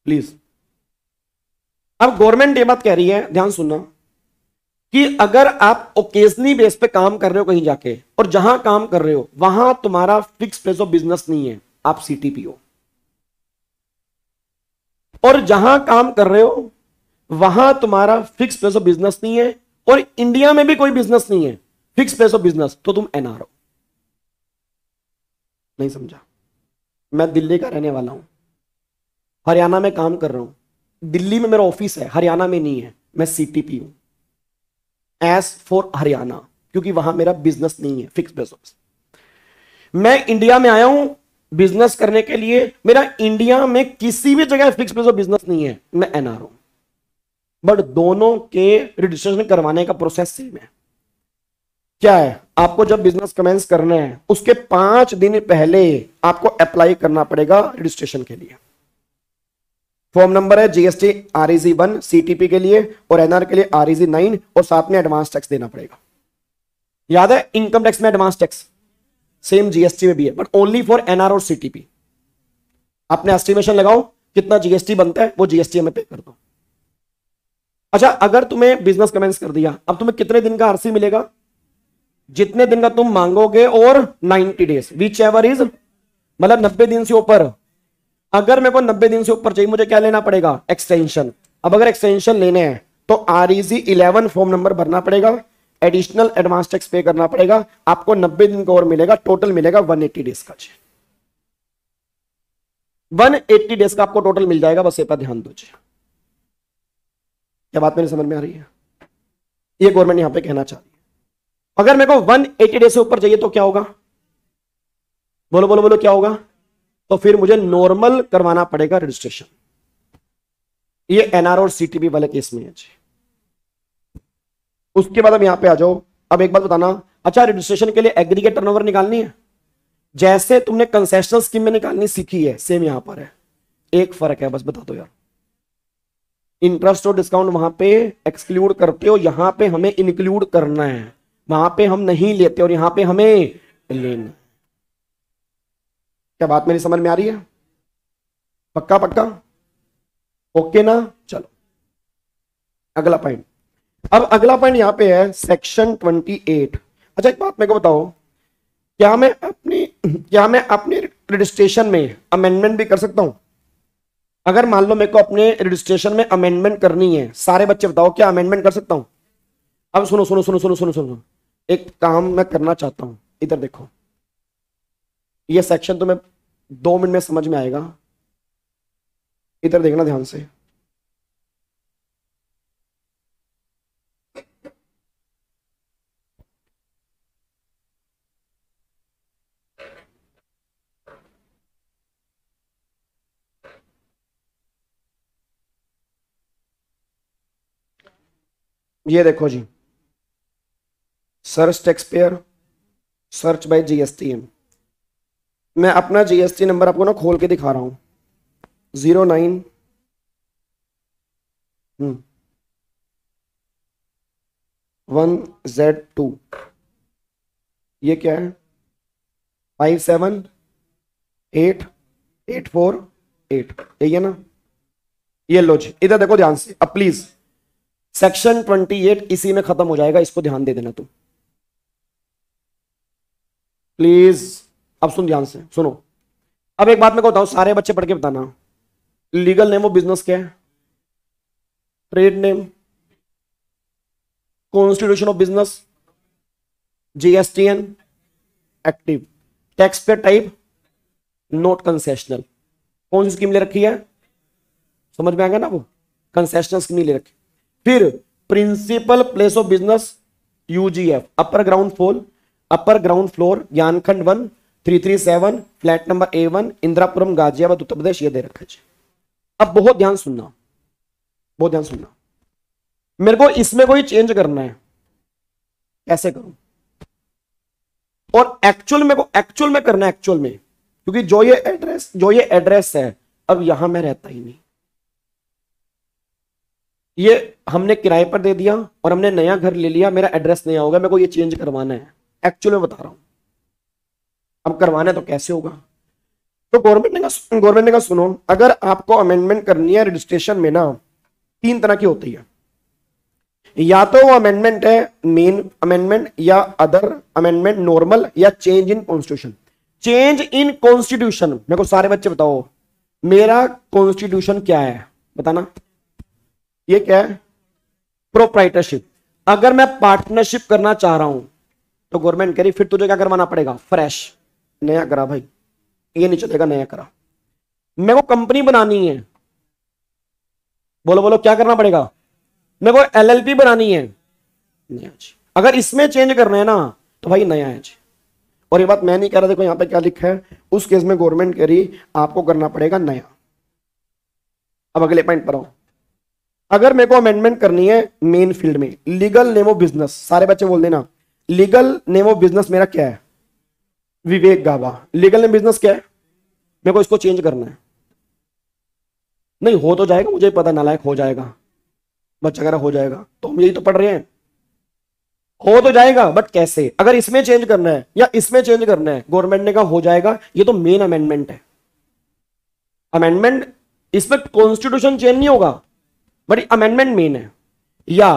प्लीज। अब गवर्नमेंट ये बात कह रही है, ध्यान सुनना, कि अगर आप ओकेजनली बेस पे काम कर रहे हो कहीं जाके और जहां काम कर रहे हो वहां तुम्हारा फिक्स प्लेस ऑफ बिजनेस नहीं है, आप सीटीपी हो। और जहां काम कर रहे हो वहां तुम्हारा फिक्स प्लेस ऑफ बिजनेस नहीं है और इंडिया में भी कोई बिजनेस नहीं है, फिक्स प्लेस ऑफ बिजनेस, तो तुम एनआर हो। नहीं समझा? मैं दिल्ली का रहने वाला हूं, हरियाणा में काम कर रहा हूं, दिल्ली में मेरा ऑफिस है, हरियाणा में नहीं है, मैं सीटीपी हूं। एस फॉर हरियाणा, क्योंकि वहां मेरा बिजनेस नहीं है फिक्स बेसिस। मैं इंडिया में आया हूं बिजनेस करने के लिए, मेरा इंडिया में किसी भी जगह फिक्स बेसिस बिजनेस नहीं है, मैं एनआर हूं। बट दोनों के रजिस्ट्रेशन करवाने का प्रोसेस सेम है। क्या है, आपको जब बिजनेस कमेंस करना है उसके 5 दिन पहले आपको अप्लाई करना पड़ेगा रजिस्ट्रेशन के लिए। फॉर्म नंबर है जीएसटी आरईजी 1 सीटीपी के लिए और एनआर के लिए आरईजी 9, और साथ में एडवांस टैक्स देना पड़ेगा। याद है इनकम टैक्स में एडवांस टैक्स सेम जीएसटी में भी है, बट ओनली फॉर एनआर और सीटीपी। आपने एस्टिमेशन लगाओ कितना जीएसटी बनता है, वो जीएसटी हमें पे कर दो। अच्छा, अगर तुम्हें बिजनेस कमेंस कर दिया, अब तुम्हें कितने दिन का आरसी मिलेगा? जितने दिन का तुम मांगोगे, और 90 डेज विच एवर इज, मतलब 90 दिन से ऊपर। अगर मेरे को 90 दिन से ऊपर चाहिए, मुझे क्या लेना पड़ेगा? एक्सटेंशन। अब अगर एक्सटेंशन लेने हैं तो आरईजी 11 फॉर्म नंबर भरना पड़ेगा, एडिशनल एडवांस टैक्स पे करना पड़ेगा, आपको 90 दिन का और मिलेगा, टोटल मिलेगा 180 डेज का। 180 डेज का आपको टोटल मिल जाएगा, बस ये पर ध्यान दीजिए। क्या बात मेरी समझ में आ रही है? ये गवर्नमेंट यहां पे कहना चाह रही है। अगर मेरे को 180 डेज से ऊपर चाहिए तो क्या होगा? बोलो बोलो बोलो, क्या होगा? तो फिर मुझे नॉर्मल करवाना पड़ेगा रजिस्ट्रेशन। ये एनआर और सीटीबी वाले केस में है जी। उसके बाद अब यहां पे आ जाओ। अब एक बात बताना, अच्छा रजिस्ट्रेशन के लिए एग्रीगेट टर्नओवर निकालनी है, जैसे तुमने कंसेशनल स्कीम में निकालनी सीखी है, सेम यहां पर है। एक फर्क है, बस बता दो यार। इंटरेस्ट और डिस्काउंट वहां पे एक्सक्लूड करते हो, यहां पे हमें इंक्लूड करना है। वहां पे हम नहीं लेते और यहां पे हमें लेना। क्या बात मेरी समझ में आ रही है? पक्का पक्का? ओके ना? चलो अगला पॉइंट। अब अगला पॉइंट यहां पे है सेक्शन 28। अच्छा एक बात मेरे को बताओ, क्या मैं अपने रजिस्ट्रेशन में अमेंडमेंट भी कर सकता हूं? अगर मान लो मेरे को अपने रजिस्ट्रेशन में अमेंडमेंट करनी है, सारे बच्चे बताओ क्या अमेंडमेंट कर सकता हूं? अब सुनो सुनो सुनो सुनो सुनो सुनो, एक काम मैं करना चाहता हूं, इधर देखो। ये सेक्शन तुम्हें 2 मिनट में समझ में आएगा, इधर देखना ध्यान से। ये देखो जी, search tax payer, search by GSTN. मैं अपना जीएसटी नंबर आपको ना खोल के दिखा रहा हूं, 09 1Z2। ये क्या है? 578848, यही है ना? ये लो जी, इधर देखो ध्यान से अब प्लीज। सेक्शन 28 इसी में खत्म हो जाएगा, इसको ध्यान दे देना तुम प्लीज। अब सुन ध्यान से, सुनो। अब एक बात मैं को बताऊं, सारे बच्चे पढ़ के बताना। लीगल नेम ऑफ बिजनेस क्या है? Trade name, constitution of business, GSTN, active, tax पे टाइप नॉट कंसेशनल। कौन सी स्कीम ले रखी है? समझ में आएगा ना? वो कंसेशनल स्कीम ले रखी। फिर principal place of business UGF, upper ground floor Gyankhand 1 337 flat number A1 Indirapuram Ghaziabad Uttar Pradesh, ये दे रखा है। अब बहुत ध्यान सुनना, बहुत ध्यान सुनना। मेरे को इसमें कोई चेंज करना है, कैसे करूं? और एक्चुअल में करना है एक्चुअल में, क्योंकि जो ये एड्रेस है, अब यहां मैं रहता ही नहीं। ये हमने किराए पर दे दिया और हमने नया घर ले लिया, मेरा एड्रेस नया होगा, मेरे को ये चेंज करवाना है। एक्चुअल में बता रहा हूं, अब करवाना है तो कैसे होगा? तो गवर्नमेंट ने कहा सुनो, अगर आपको अमेंडमेंट करनी है रजिस्ट्रेशन में ना, 3 तरह की होती है। या तो वो अमेंडमेंट है मेन अमेंडमेंट, या अदर अमेंडमेंट, नॉर्मल, या change in constitution. Change in constitution, मेरे को सारे बच्चे बताओ मेरा कॉन्स्टिट्यूशन क्या है? बताना। ये क्या है? प्रोप्राइटरशिप। अगर मैं पार्टनरशिप करना चाह रहा हूं तो गवर्नमेंट कह रही फिर तुझे क्या करवाना पड़ेगा? फ्रेश, नया करा भाई, ये नहीं चलेगा, नया करा। मेरे को कंपनी बनानी है, बोलो बोलो क्या करना पड़ेगा? मेरे को एलएलपी बनानी है, नया जी। अगर इसमें चेंज करना है ना तो भाई नया है जी। और ये बात मैं नहीं कह रहा, देखो यहाँ पे क्या लिखा है, उस केस में गवर्नमेंट कह रही आपको करना पड़ेगा नया। अब अगले पॉइंट पर आओ। अगर मेरे को अमेंडमेंट करनी है मेन फील्ड में, लीगल नेम ऑफ बिजनेस, सारे बच्चे बोल देना लीगल नेम ऑफ बिजनेस मेरा क्या है, विवेक गाबा। लीगल नेम बिजनेस क्या है, मेरे को इसको चेंज करना है। नहीं हो तो जाएगा, मुझे पता नालायक हो जाएगा, बच्चा वगैरह हो जाएगा, तो हम यही तो पढ़ रहे हैं, हो तो जाएगा बट कैसे। अगर इसमें चेंज करना है या इसमें चेंज करना है, गवर्नमेंट ने कहा हो जाएगा, ये तो मेन अमेंडमेंट है। अमेंडमेंट, इसमें कॉन्स्टिट्यूशन चेंज नहीं होगा बट अमेंडमेंट मेन है। या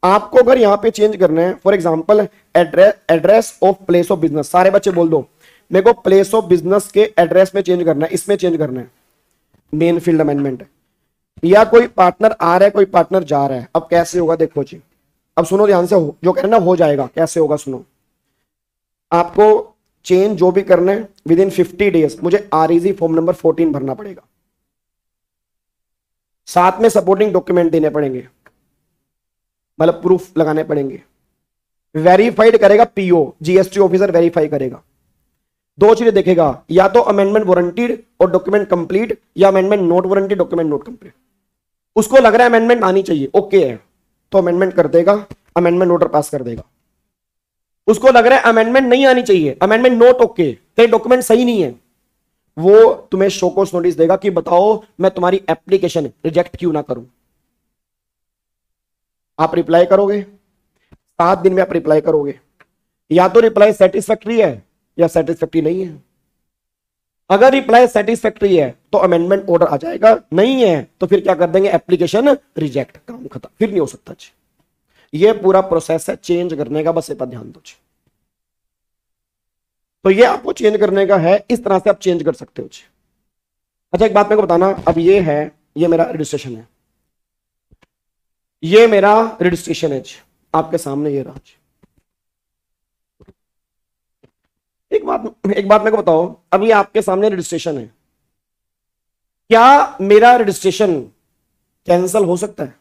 आपको अगर यहां पे चेंज करना है, for example address of place of business, सारे बच्चे बोल दो मेरे को प्लेस ऑफ बिजनेस के एड्रेस में चेंज करना है, इसमें चेंज करना है, मेन फील्ड अमेंडमेंट है। या कोई पार्टनर आ रहा है, कोई पार्टनर जा रहा है, अब कैसे होगा देखो जी। अब सुनो ध्यान से, जो कहना हो जाएगा कैसे होगा सुनो। आपको चेंज जो भी करना है विद इन 50 डेज मुझे आरईजी फॉर्म नंबर 14 भरना पड़ेगा, साथ में सपोर्टिंग डॉक्यूमेंट देने पड़ेंगे, मतलब प्रूफ लगाने पड़ेंगे। वेरीफाइड करेगा पीओ, जीएसटी ऑफिसर वेरीफाई करेगा। दो चीजें देखेगा, या तो अमेंडमेंट वारंटीड और डॉक्यूमेंट कंप्लीट, या amendment not warranted document not complete. उसको लग रहा है अमेंडमेंट आनी चाहिए, ओके है तो अमेंडमेंट कर देगा, अमेंडमेंट ऑर्डर पास कर देगा। उसको लग रहा है अमेंडमेंट नहीं आनी चाहिए, अमेंडमेंट नोट ओके, कहीं डॉक्यूमेंट सही नहीं है, वो तुम्हें शोकॉज नोटिस देगा कि बताओ मैं तुम्हारी एप्लीकेशन रिजेक्ट क्यों ना करूं। आप रिप्लाई करोगे, 7 दिन में आप रिप्लाई करोगे, या तो रिप्लाई सेटिस्फैक्ट्री है या सेटिस्फैक्ट्री नहीं है। अगर रिप्लाई सेटिस्फैक्ट्री है तो अमेंडमेंट ऑर्डर आ जाएगा, नहीं है तो फिर क्या कर देंगे, एप्लीकेशन रिजेक्ट, काम खत्म, फिर नहीं हो सकता जी। ये पूरा प्रोसेस है चेंज करने का, बस ये पर ध्यान दो जी। तो ये आपको चेंज करने का है, इस तरह से आप चेंज कर सकते हो जी। अच्छा एक बात मेरे को बताना, अब ये है, ये मेरा रजिस्ट्रेशन है, ये मेरा रजिस्ट्रेशन है जी, आपके सामने ये रहा जी। एक बात मेरे को बताओ, अब ये आपके सामने रजिस्ट्रेशन है, क्या मेरा रजिस्ट्रेशन कैंसिल हो सकता है?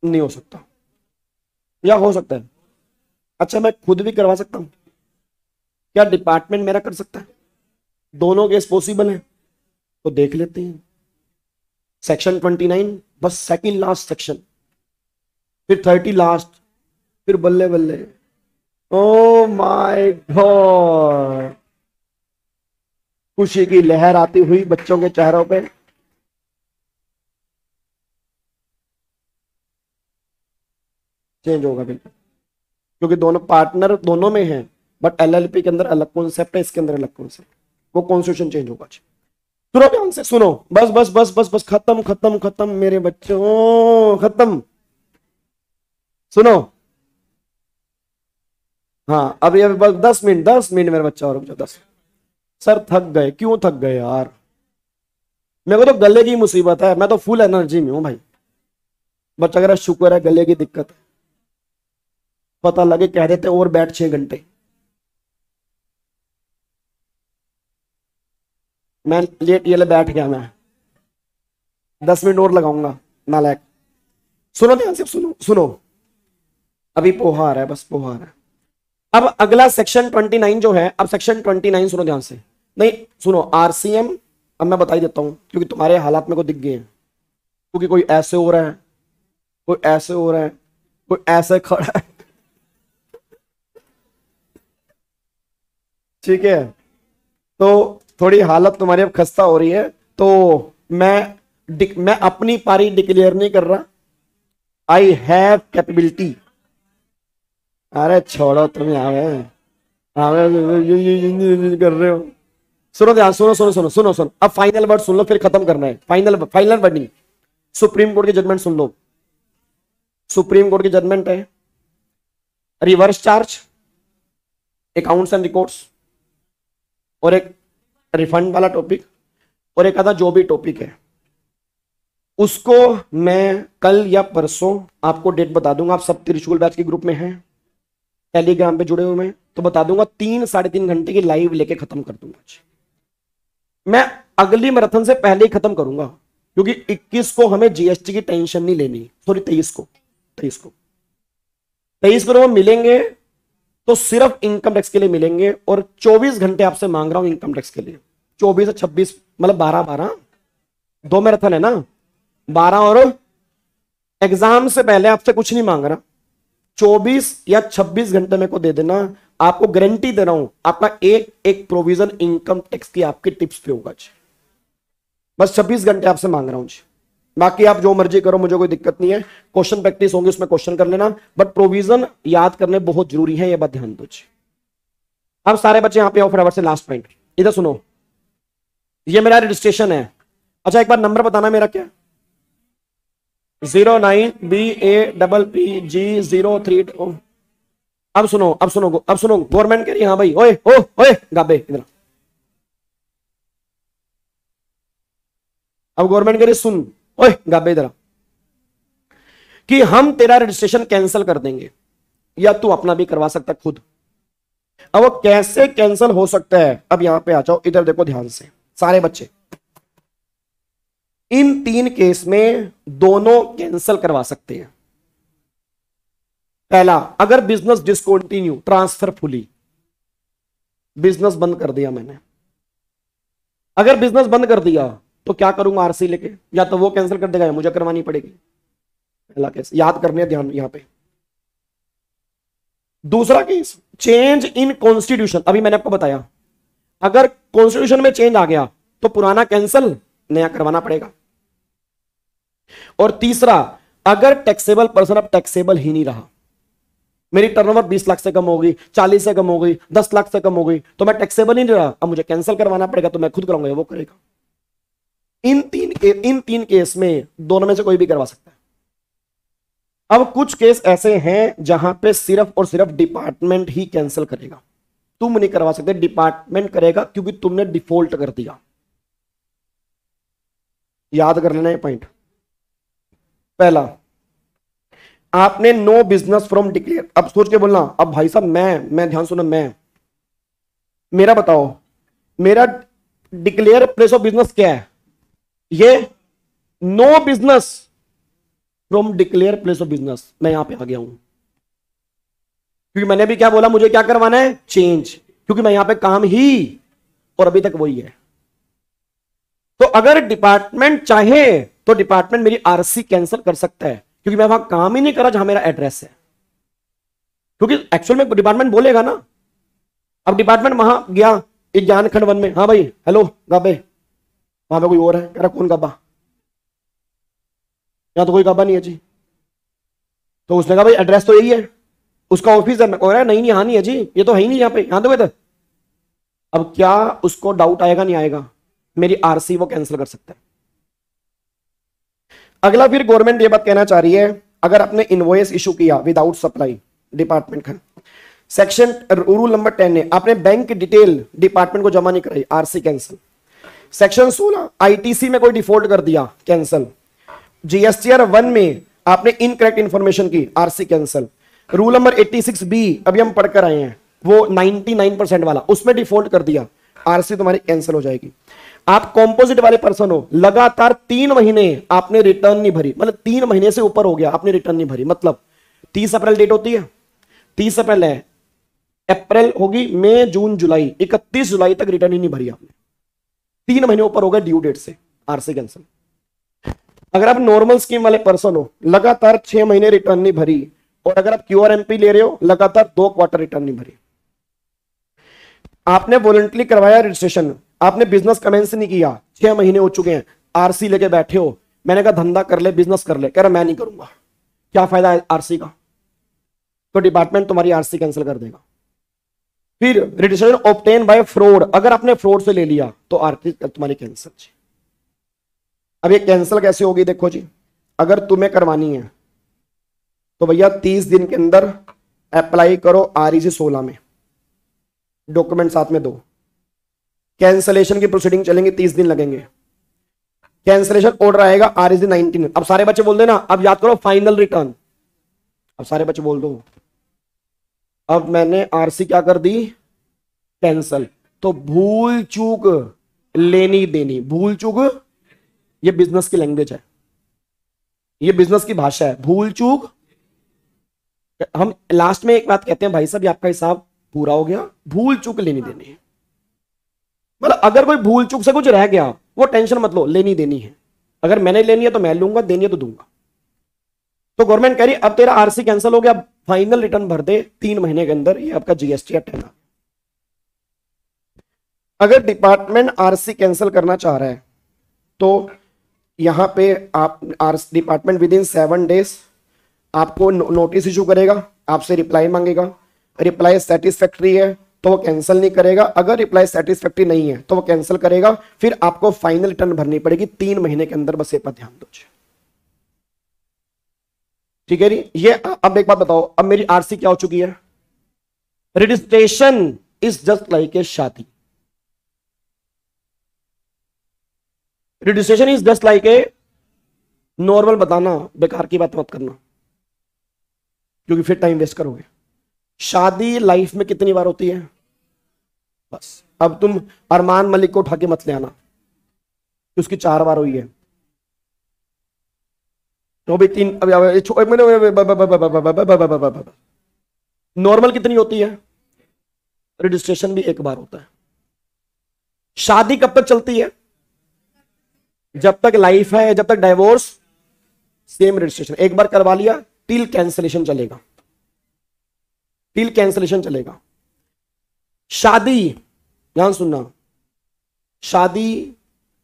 नहीं हो सकता, या हो सकता है? अच्छा मैं खुद भी करवा सकता हूं, क्या डिपार्टमेंट मेरा कर सकता है? दोनों केस पॉसिबल है, तो देख लेते हैं। सेक्शन 29 बस सेकंड लास्ट सेक्शन, फिर 30 लास्ट, फिर बल्ले बल्ले, ओ माय गॉड, खुशी की लहर आती हुई बच्चों के चेहरों पे। चेंज होगा बिल्कुल, क्योंकि दोनों पार्टनर दोनों में हैं, बट एलएलपी के अंदर अलग कॉन्सेप्ट है, इसके अंदर अलग कॉन्सेप्ट, वो कॉन्स्टिट्यूशन चेंज होगा। सुनो ध्यान से सुनो, बस बस बस बस बस, खत्म खत्म खत्म मेरे बच्चों, खत्म। सुनो, हाँ अभी अभी बस 10 मिनट, 10 मिनट मेरा बच्चा, और रुक जाओ 10। सर थक गए, क्यों थक गए यार? मेरे को तो गले की मुसीबत है, मैं तो फुल एनर्जी में हूं भाई। बच्चा अगर शुक्र है गले की दिक्कत है, पता लगे कह देते और बैठ 6 घंटे। मैं लेट ये ले बैठ गया, मैं 10 मिनट और लगाऊंगा नालायक। सुनो ध्यान से, सुनो सुनो, अभी पोहा आ रहा है, बस पोहा आ रहा है। अब अगला सेक्शन 29 जो है, अब सेक्शन 29 सुनो ध्यान से, नहीं सुनो आरसीएम, अब मैं बता ही देता हूं क्योंकि तुम्हारे हालात मेरे को दिख गए हैं, क्योंकि कोई ऐसे हो रहा है, कोई ऐसे हो रहा है, कोई ऐसे खड़ा है, ठीक है, तो थोड़ी हालत तुम्हारी अब खस्ता हो रही है, तो मैं अपनी पारी डिक्लेयर नहीं कर रहा, आई हैव कैपेबिलिटी। अरे छोड़ो तुम आवे कर रहे हो। सुनो ध्यान, सुनो सुनो सुनो सुनो सुनो, अब फाइनल वर्ड सुन लो, फिर खत्म करना है। फाइनल फाइनल वर्ड नहीं, सुप्रीम कोर्ट की जजमेंट सुन लो। सुप्रीम कोर्ट की जजमेंट है, reverse charge, accounts and records, और एक रिफंड वाला टॉपिक, और एक आधा जो भी टॉपिक है उसको मैं कल या परसों आपको डेट बता दूंगा। आप सब त्रिशूल बैच के ग्रुप में हैं, टेलीग्राम पे जुड़े हुए हैं, तो बता दूंगा 3-3.5 घंटे की लाइव लेके खत्म कर दूंगा। मैं अगली मैराथन से पहले ही खत्म करूंगा, क्योंकि 21 को हमें जीएसटी की टेंशन नहीं लेनी, सॉरी 23 को जब हम मिलेंगे तो सिर्फ इनकम टैक्स के लिए मिलेंगे, और 24 घंटे आपसे मांग रहा हूं इनकम टैक्स के लिए। 24 और 26 मतलब 12 दो मैराथन है ना, 12 और एग्जाम से पहले आपसे कुछ नहीं मांग रहा, 24 या 26 घंटे मेरे को दे देना। आपको गारंटी दे रहा हूं आपका एक एक प्रोविजन इनकम टैक्स की आपकी टिप्स पे होगा जी। बस 26 घंटे आपसे मांग रहा हूं जी, बाकी आप जो मर्जी करो, मुझे कोई दिक्कत नहीं है। क्वेश्चन प्रैक्टिस होंगे उसमें क्वेश्चन कर लेना, बट प्रोविजन याद करने बहुत जरूरी है, ये बात ध्यान दो जी। अब सारे बच्चे यहां पे आओ फटाफट से, लास्ट पॉइंट इधर सुनो। ये मेरा रजिस्ट्रेशन है। अच्छा एक बार नंबर बताना मेरा क्या, 09BAPPG03। अब सुनो गवर्नमेंट कह रही है हाँ भाई, ओए ओ ओए गाबे इधर। अब गवर्नमेंट कह रही सुन, ओए गाबे इधर, कि हम तेरा रजिस्ट्रेशन कैंसिल कर देंगे, या तू अपना भी करवा सकता है खुद। अब वो कैसे कैंसिल हो सकता है, अब यहां पे आ जाओ, इधर देखो ध्यान से सारे बच्चे। इन 3 केस में दोनों कैंसिल करवा सकते हैं। पहला, अगर business discontinue, transfer fully, business बंद कर दिया मैंने, अगर बिजनेस बंद कर दिया तो क्या करूंगा आरसी लेके, या तो वो कैंसिल कर देगा या मुझे करवानी पड़ेगी। पहला केस याद करने ध्यान यहां पे। दूसरा केस, चेंज इन कॉन्स्टिट्यूशन, अभी मैंने आपको बताया अगर कॉन्स्टिट्यूशन में चेंज आ गया तो पुराना कैंसिल, नया करवाना पड़ेगा। और तीसरा, अगर टैक्सेबल पर्सन अब टैक्सेबल ही नहीं रहा, मेरी टर्नओवर 20 लाख से कम हो गई, 40 से कम हो गई, 10 लाख से कम हो गई, तो मैं टैक्सेबल ही नहीं रहा, अब मुझे कैंसिल करवाना पड़ेगा, तो मैं खुद कराऊंगा वो करेगा। इन तीन केस में दोनों में से कोई भी करवा सकता है। अब कुछ केस ऐसे हैं जहां पे सिर्फ और सिर्फ डिपार्टमेंट ही कैंसिल करेगा, तुम नहीं करवा सकते, डिपार्टमेंट करेगा, क्योंकि तुमने डिफॉल्ट कर दिया। याद कर लेना ये पॉइंट। पहला, आपने नो बिजनेस फ्रॉम डिक्लेयर, अब सोच के बोलना, अब भाई साहब मैं ध्यान सुनो, मेरा बताओ, मेरा डिक्लेयर प्लेस ऑफ बिजनेस क्या है, ये no business from declare place of business. मैं यहां पे आ गया हूं क्योंकि मैंने भी क्या बोला, मुझे क्या करवाना है, चेंज, क्योंकि मैं यहां पे काम ही और अभी तक वही है। तो अगर डिपार्टमेंट चाहे तो डिपार्टमेंट मेरी आरसी कैंसिल कर सकता है, क्योंकि मैं वहां काम ही नहीं कर रहा जहां मेरा एड्रेस है, क्योंकि एक्चुअल में डिपार्टमेंट बोलेगा ना। अब डिपार्टमेंट वहां गया एक ज्ञान खंड 1 में, हाँ भाई हेलो गाबे, वहां पे कोई और है, कह रहा कौन गाबा, यहां तो कोई गाबा नहीं है जी। तो उसने कहा भाई एड्रेस तो यही है, उसका ऑफिस है, मैं कह रहा नहीं यहां नहीं है जी, ये तो है ही नहीं यहाँ पे, यहां तो गए थे। अब क्या उसको डाउट आएगा, नहीं आएगा, मेरी आरसी वो कैंसिल कर सकता है। अगला, फिर गवर्नमेंट ये बात कहना चाह रही है, अगर आपने इनवॉइस इशू किया विदाउट सप्लाई, डिपार्टमेंट का सेक्शन रूल नंबर 10 है, आपने बैंक डिटेल डिपार्टमेंट को जमा नहीं कराई, आरसी कैंसिल। सेक्शन 16, आईटीसी में कोई डिफॉल्ट कर दिया, कैंसिल। जीएसटीआर 1 में आपने इनकरेक्ट इंफॉर्मेशन की, RC cancel. Rule number 86B अभी हम पढ़कर आए हैं, वो 99% वाला, उसमें डिफॉल्ट कर दिया, आरसी तुम्हारी कैंसिल हो जाएगी। आप कॉम्पोजिट वाले पर्सन हो, लगातार 3 महीने आपने रिटर्न नहीं भरी, मतलब 3 महीने से ऊपर हो गया आपने रिटर्न नहीं भरी, मतलब 30 अप्रैल डेट होती है, 30 अप्रैल है, अप्रैल होगी, मई जून जुलाई, 31 जुलाई तक रिटर्न ही नहीं भरी आपने, 3 महीने ऊपर हो गए ड्यू डेट से, आरसी कैंसिल। अगर आप नॉर्मल स्कीम वाले पर्सन हो, लगातार 6 महीने रिटर्न नहीं भरी, और अगर आप क्यूआरएमपी ले रहे हो, लगातार 2 क्वार्टर रिटर्न नहीं भरी, आपने वॉलंटरी करवाया रजिस्ट्रेशन, आपने बिजनेस कमेंस नहीं किया, 6 महीने हो चुके हैं, आरसी लेके बैठे हो, मैंने कहा धंधा कर ले, बिजनेस कर ले, कह रहा मैं नहीं करूंगा, क्या फायदा है आरसी का, तो डिपार्टमेंट तुम्हारी आरसी कैंसिल कर देगा। फिर रजिस्ट्रेशन ऑब्टेन बाय फ्रॉड, अगर आपने फ्रॉड से ले लिया तो आरसी तुम्हारी कैंसिल। अब ये कैंसिल कैसे होगी, देखो जी, अगर तुम्हें करवानी है तो भैया 30 दिन के अंदर अप्लाई करो आरईसी 16 में, डॉक्यूमेंट साथ में दो, कैंसलेशन की प्रोसीडिंग चलेंगे, 30 दिन लगेंगे, कैंसलेशन ऑर्डर आएगा आरईसी 19। अब सारे बच्चे बोल देना, अब याद करो फाइनल रिटर्न, अब सारे बच्चे बोल दो, अब मैंने आरसी क्या कर दी, कैंसल, तो भूल चूक लेनी देनी, भूल चूक ये बिजनेस की लैंग्वेज है, ये बिजनेस की भाषा है। भूल चूक, हम लास्ट में एक बात कहते हैं, भाई साहब ये आपका हिसाब पूरा हो गया, भूल चूक लेनी देनी है। मतलब अगर कोई भूल चूक से कुछ रह गया वो टेंशन मत लो, लेनी देनी है। अगर मैंने लेनी है तो मैं लूंगा, देनी है तो दूंगा। तो गवर्नमेंट कह रही अब तेरा आरसी कैंसिल हो गया, फाइनल रिटर्न भर दे 3 महीने के अंदर, ये आपका जीएसटी या टैक्स। अगर डिपार्टमेंट आरसी कैंसिल करना चाह रहा है तो यहां पे आप डिपार्टमेंट विद इन 7 डेज आपको नोटिस इशू करेगा, आपसे रिप्लाई मांगेगा। रिप्लाई सेटिस्फैक्ट्री है तो वो कैंसिल नहीं करेगा, अगर रिप्लाई सेटिस्फैक्ट्री नहीं है तो वो कैंसिल करेगा। फिर आपको फाइनल रिटर्न भरनी पड़ेगी 3 महीने के अंदर, बस ये पर ध्यान दो। ठीक है जी। ये अब एक बात बताओ, अब मेरी आरसी क्या हो चुकी है? Registration is just like a शादी, registration is just like a normal. बताना बेकार की बात मत करना क्योंकि फिर टाइम वेस्ट करोगे। शादी लाइफ में कितनी बार होती है? बस अब तुम अरमान मलिक को उठा के मत ले आना, उसकी 4 बार हुई है, तो भी 3। नॉर्मल कितनी होती है? रजिस्ट्रेशन भी 1 बार होता है। शादी कब तक चलती है? जब तक लाइफ है, जब तक डाइवोर्स सेम रजिस्ट्रेशन। एक बार करवा लिया टिल कैंसिलेशन चलेगा, टिल कैंसिलेशन चलेगा। शादी, ध्यान सुनना, शादी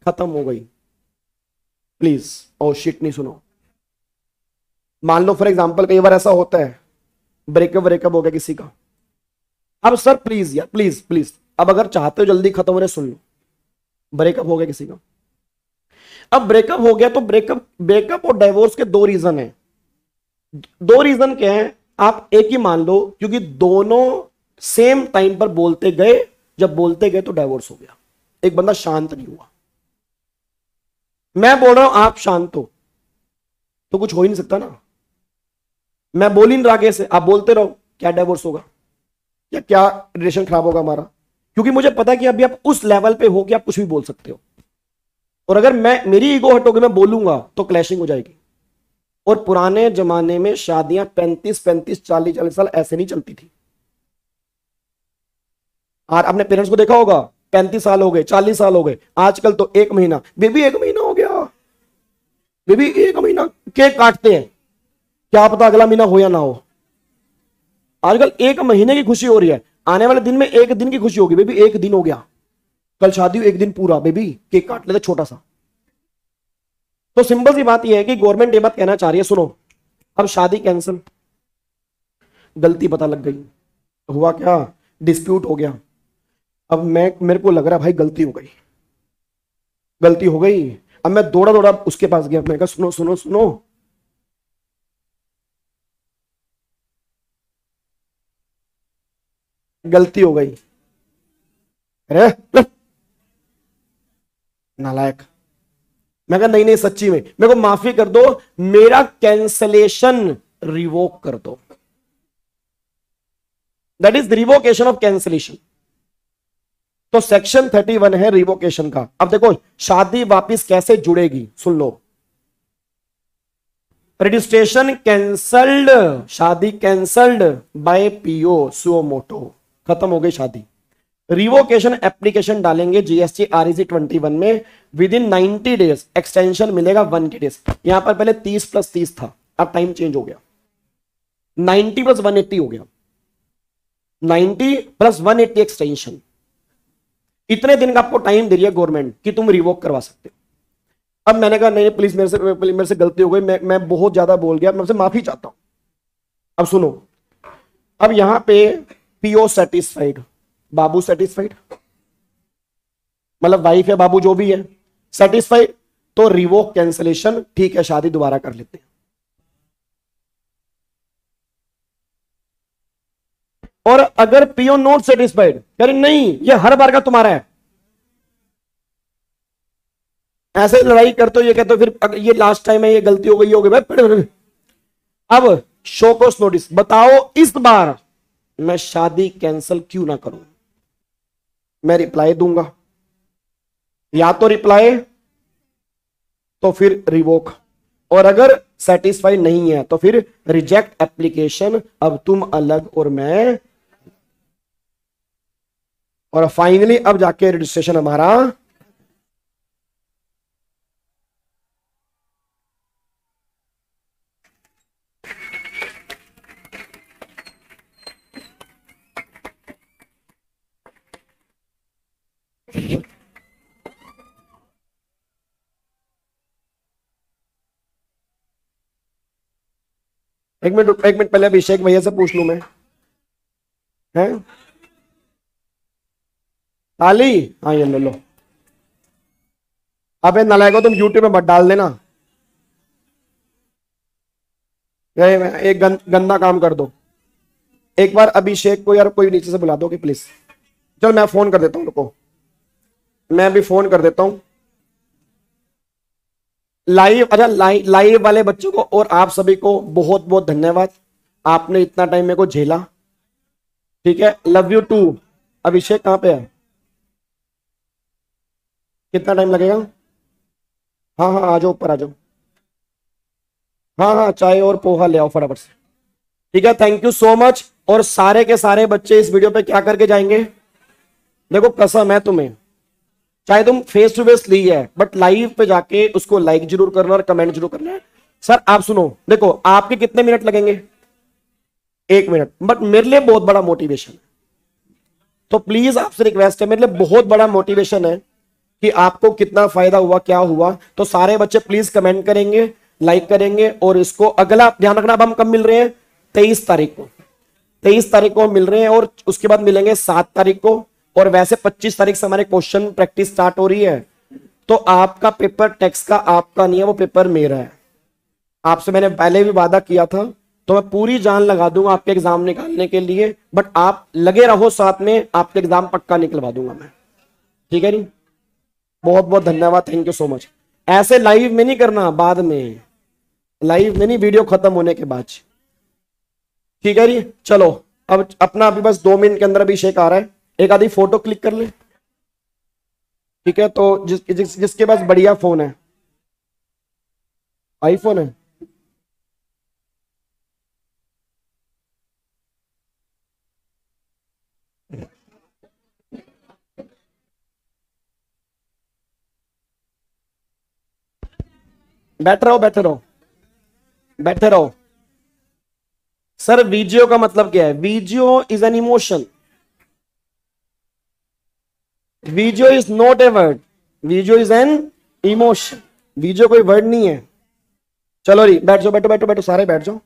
खत्म हो गई, प्लीज ओ शिट नहीं सुनो। मान लो फॉर एग्जांपल कई बार ऐसा होता है ब्रेकअप हो गया किसी का। अब सर प्लीज यार प्लीज प्लीज, अब अगर चाहते हो जल्दी खत्म हो रहे सुन लो, ब्रेकअप हो गया किसी का। अब ब्रेकअप हो गया तो ब्रेकअप और डाइवोर्स के 2 रीजन है। 2 रीजन क्या है आप एक ही मान लो, क्योंकि दोनों सेम टाइम पर बोलते गए, जब बोलते गए तो डाइवोर्स हो गया। एक बंदा शांत नहीं हुआ, मैं बोल रहा हूं आप शांत हो तो कुछ हो ही नहीं सकता ना। मैं बोल ही नहीं रहा आगे से, आप बोलते रहो, क्या डाइवोर्स होगा या क्या रिलेशन खराब होगा हमारा? क्योंकि मुझे पता है कि अभी आप उस लेवल पे हो कि आप कुछ भी बोल सकते हो, और अगर मेरी ईगो हटोगे मैं बोलूंगा तो क्लैशिंग हो जाएगी। और पुराने जमाने में शादियां 35-35, 40-40 साल ऐसे नहीं चलती थी। और अपने पेरेंट्स को देखा होगा, 35 साल हो गए, 40 साल हो गए, आजकल तो 1 महीना, बेबी 1 महीना हो गया, बेबी 1 महीना, केक काटते हैं, क्या पता अगला महीना हो या ना हो। आजकल 1 महीने की खुशी हो रही है, आने वाले दिन में 1 दिन की खुशी होगी। बेबी 1 दिन हो गया, कल शादी 1 दिन पूरा, बेबी केक काट लेते छोटा सा। तो सिंपल सी बात यह है कि गवर्नमेंट ये बात कहना चाह रही है, सुनो अब शादी कैंसिल, गलती पता लग गई, हुआ क्या, डिस्प्यूट हो गया। अब मेरे को लग रहा है भाई गलती हो गई, गलती हो गई। अब मैं दौड़ा दौड़ा उसके पास गया, मैं कहा सुनो सुनो सुनो, गलती हो गई। अरे नालायक, मैं कहा नहीं नहीं सच्ची में मेरे को माफी कर दो, मेरा कैंसलेशन रिवोक कर दो। That is revocation of cancellation. तो सेक्शन 31 है रिवोकेशन का। अब देखो शादी वापिस कैसे जुड़ेगी, सुन लो। रजिस्ट्रेशन कैंसल्ड, शादी cancelled by PO suo motu, खत्म हो गई शादी। रिवोकेशन एप्लीकेशन डालेंगे जीएसटी आरईसी 21 में, विद इन 90 डेज एक्सटेंशन मिलेगा 1 के डेज। यहां पर पहले 30 + 30 था, अब टाइम चेंज हो गया, 90 + 180 हो गया, 90 + 180 एक्सटेंशन। इतने दिन का आपको टाइम दे रही है गवर्नमेंट कि तुम रिवोक करवा सकते हो। अब मैंने कहा नहीं प्लीज मेरे से गलती हो गई, मैं बहुत ज्यादा बोल गया, मैं आपसे माफी चाहता हूं। अब सुनो, अब यहां पे पीओ सेटिस्फाइड, बाबू सेटिस्फाइड, मतलब वाइफ या बाबू जो भी है सेटिस्फाइड, तो रिवोक कैंसलेशन, ठीक है शादी दोबारा कर लेते हैं। और अगर पीओ नॉट सेटिस्फाइड, यानी नहीं ये हर बार का तुम्हारा है, ऐसे लड़ाई करते हो, ये कहते हो फिर ये लास्ट टाइम है, ये गलती हो गई होगी भाई। अब शो कोस नोटिस, बताओ इस बार मैं शादी कैंसिल क्यों ना करूं? मैं रिप्लाई दूंगा, या तो रिप्लाई तो फिर रिवोक, और अगर सेटिस्फाई नहीं है तो फिर रिजेक्ट एप्लीकेशन, अब तुम अलग और मैं, और फाइनली अब जाके रजिस्ट्रेशन हमारा। एक मिनट पहले अभिषेक भैया से पूछ लूं मैं, हैं ताली, हाँ ये ले लो। अबे नालायको तुम यूट्यूब में मत डाल देना, एक गंदा काम कर दो। एक बार अभिषेक को यार कोई नीचे से बुला दो कि प्लीज। चल मैं फोन कर देता हूं, रुको मैं भी फोन कर देता हूं। लाइव, अच्छा लाइव वाले बच्चों को और आप सभी को बहुत बहुत धन्यवाद, आपने इतना टाइम मेरे को झेला। ठीक है, लव यू टू। अभिषेक कहां पे है, कितना टाइम लगेगा? हाँ हाँ आ जाओ, ऊपर आ जाओ। हाँ हाँ चाय और पोहा ले आओ फटाफट से। ठीक है, थैंक यू सो मच। और सारे के सारे बच्चे इस वीडियो पे क्या करके जाएंगे, देखो कसम है तुम्हें, चाहे तुम फेस टू फेस ली है बट लाइव पे जाके उसको लाइक जरूर करना और कमेंट जरूर करना है। सर आप सुनो, देखो आपके कितने मिनट लगेंगे, 1 मिनट, बट मेरे लिए बहुत बड़ा मोटिवेशन है। तो प्लीज आपसे रिक्वेस्ट है, मेरे लिए बहुत बड़ा मोटिवेशन है कि आपको कितना फायदा हुआ, क्या हुआ। तो सारे बच्चे प्लीज कमेंट करेंगे, लाइक करेंगे, और इसको अगला ध्यान रखना, अब हम कब मिल रहे हैं, 23 तारीख को। 23 तारीख को मिल रहे हैं और उसके बाद मिलेंगे 7 तारीख को। और वैसे 25 तारीख से हमारे क्वेश्चन प्रैक्टिस स्टार्ट हो रही है। तो आपका पेपर टेक्स्ट का आपका नहीं है, वो पेपर मेरा है। आपसे मैंने पहले भी वादा किया था, तो मैं पूरी जान लगा दूंगा आपके एग्जाम निकालने के लिए, बट आप लगे रहो साथ में, आपके एग्जाम पक्का निकलवा दूंगा मैं। ठीक है जी, बहुत बहुत धन्यवाद, थैंक यू सो मच। ऐसे लाइव में नहीं करना, बाद में, लाइव में नहीं, वीडियो खत्म होने के बाद। ठीक है जी, चलो अब अपना अभी बस 2 मिनट के अंदर अभिषेक आ रहा है, एक आधी फोटो क्लिक कर ले। ठीक है, तो जिसके पास बढ़िया फोन है, आईफोन है, बैठे रहो बैठे रहो बैठे रहो। सर वीडियो का मतलब क्या है, video is an emotion, video is not a word, video is an emotion, video कोई वर्ड नहीं है। चलो री बैठ जाओ, बैठो बैठो बैठो, सारे बैठ जाओ।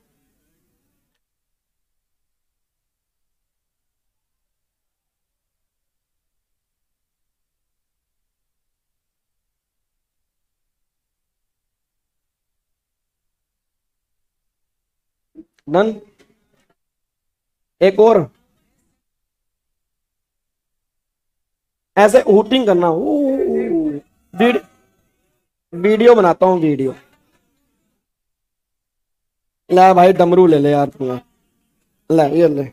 डन, एक और ऐसे हूटिंग करना, वीडियो बनाता हूँ वीडियो। ले भाई डमरू ले ले यार तू, ले ये ले।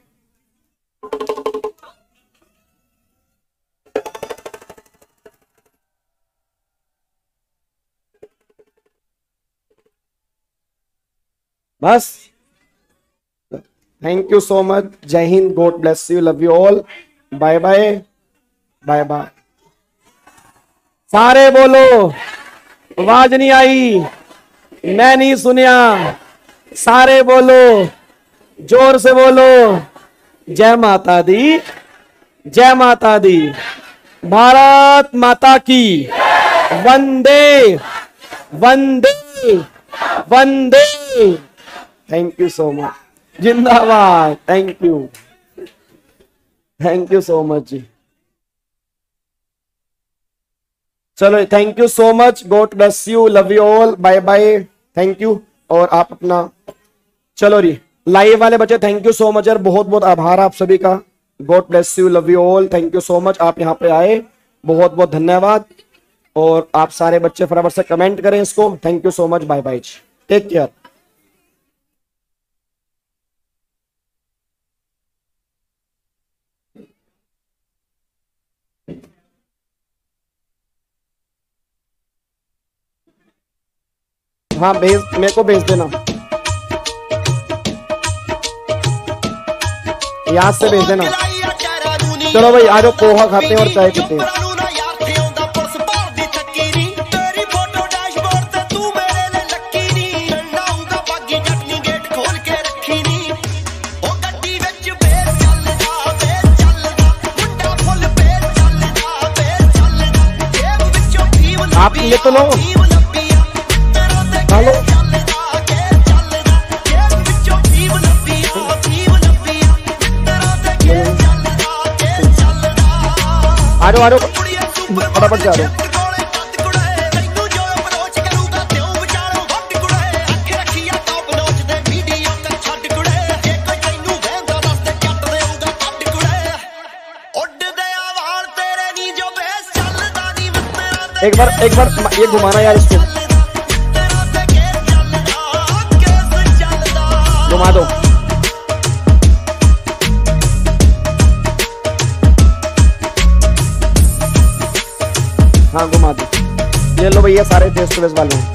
बस, thank you so much, Jai Hind, God bless you, love you all, bye bye, bye bye. सारे बोलो, आवाज नहीं आई, मैं नहीं सुनिया, सारे बोलो, जोर से बोलो, जय माता दी, जय माता दी, भारत माता की, वंदे वंदे वंदे। थैंक यू सो मच, जिंदाबाद, थैंक यू सो मच जी। चलो thank you so much, God bless you, love you all, bye bye, thank you. और आप अपना, चलो री लाइव वाले बच्चे थैंक यू सो मच यार, बहुत बहुत आभार आप सभी का, God bless you, love you all, thank you so much, आप यहाँ पे आए, बहुत बहुत धन्यवाद। और आप सारे बच्चे फटाफट से कमेंट करें इसको, thank you so much, bye bye, take care. हाँ भेज, मेरे को भेज देना, यहाँ से भेज देना। चलो भाई आ जाओ, पोहा खाते हैं और चाय पीते हैं। आप ये तो लो, हेलो आ जाओ फटाफट से आ जाओ। एक बार ये घुमाना यार, इसको घुमा दो। हाँ घुमा दो। ये लो भैया सारे फेस टू फेस वाले हैं।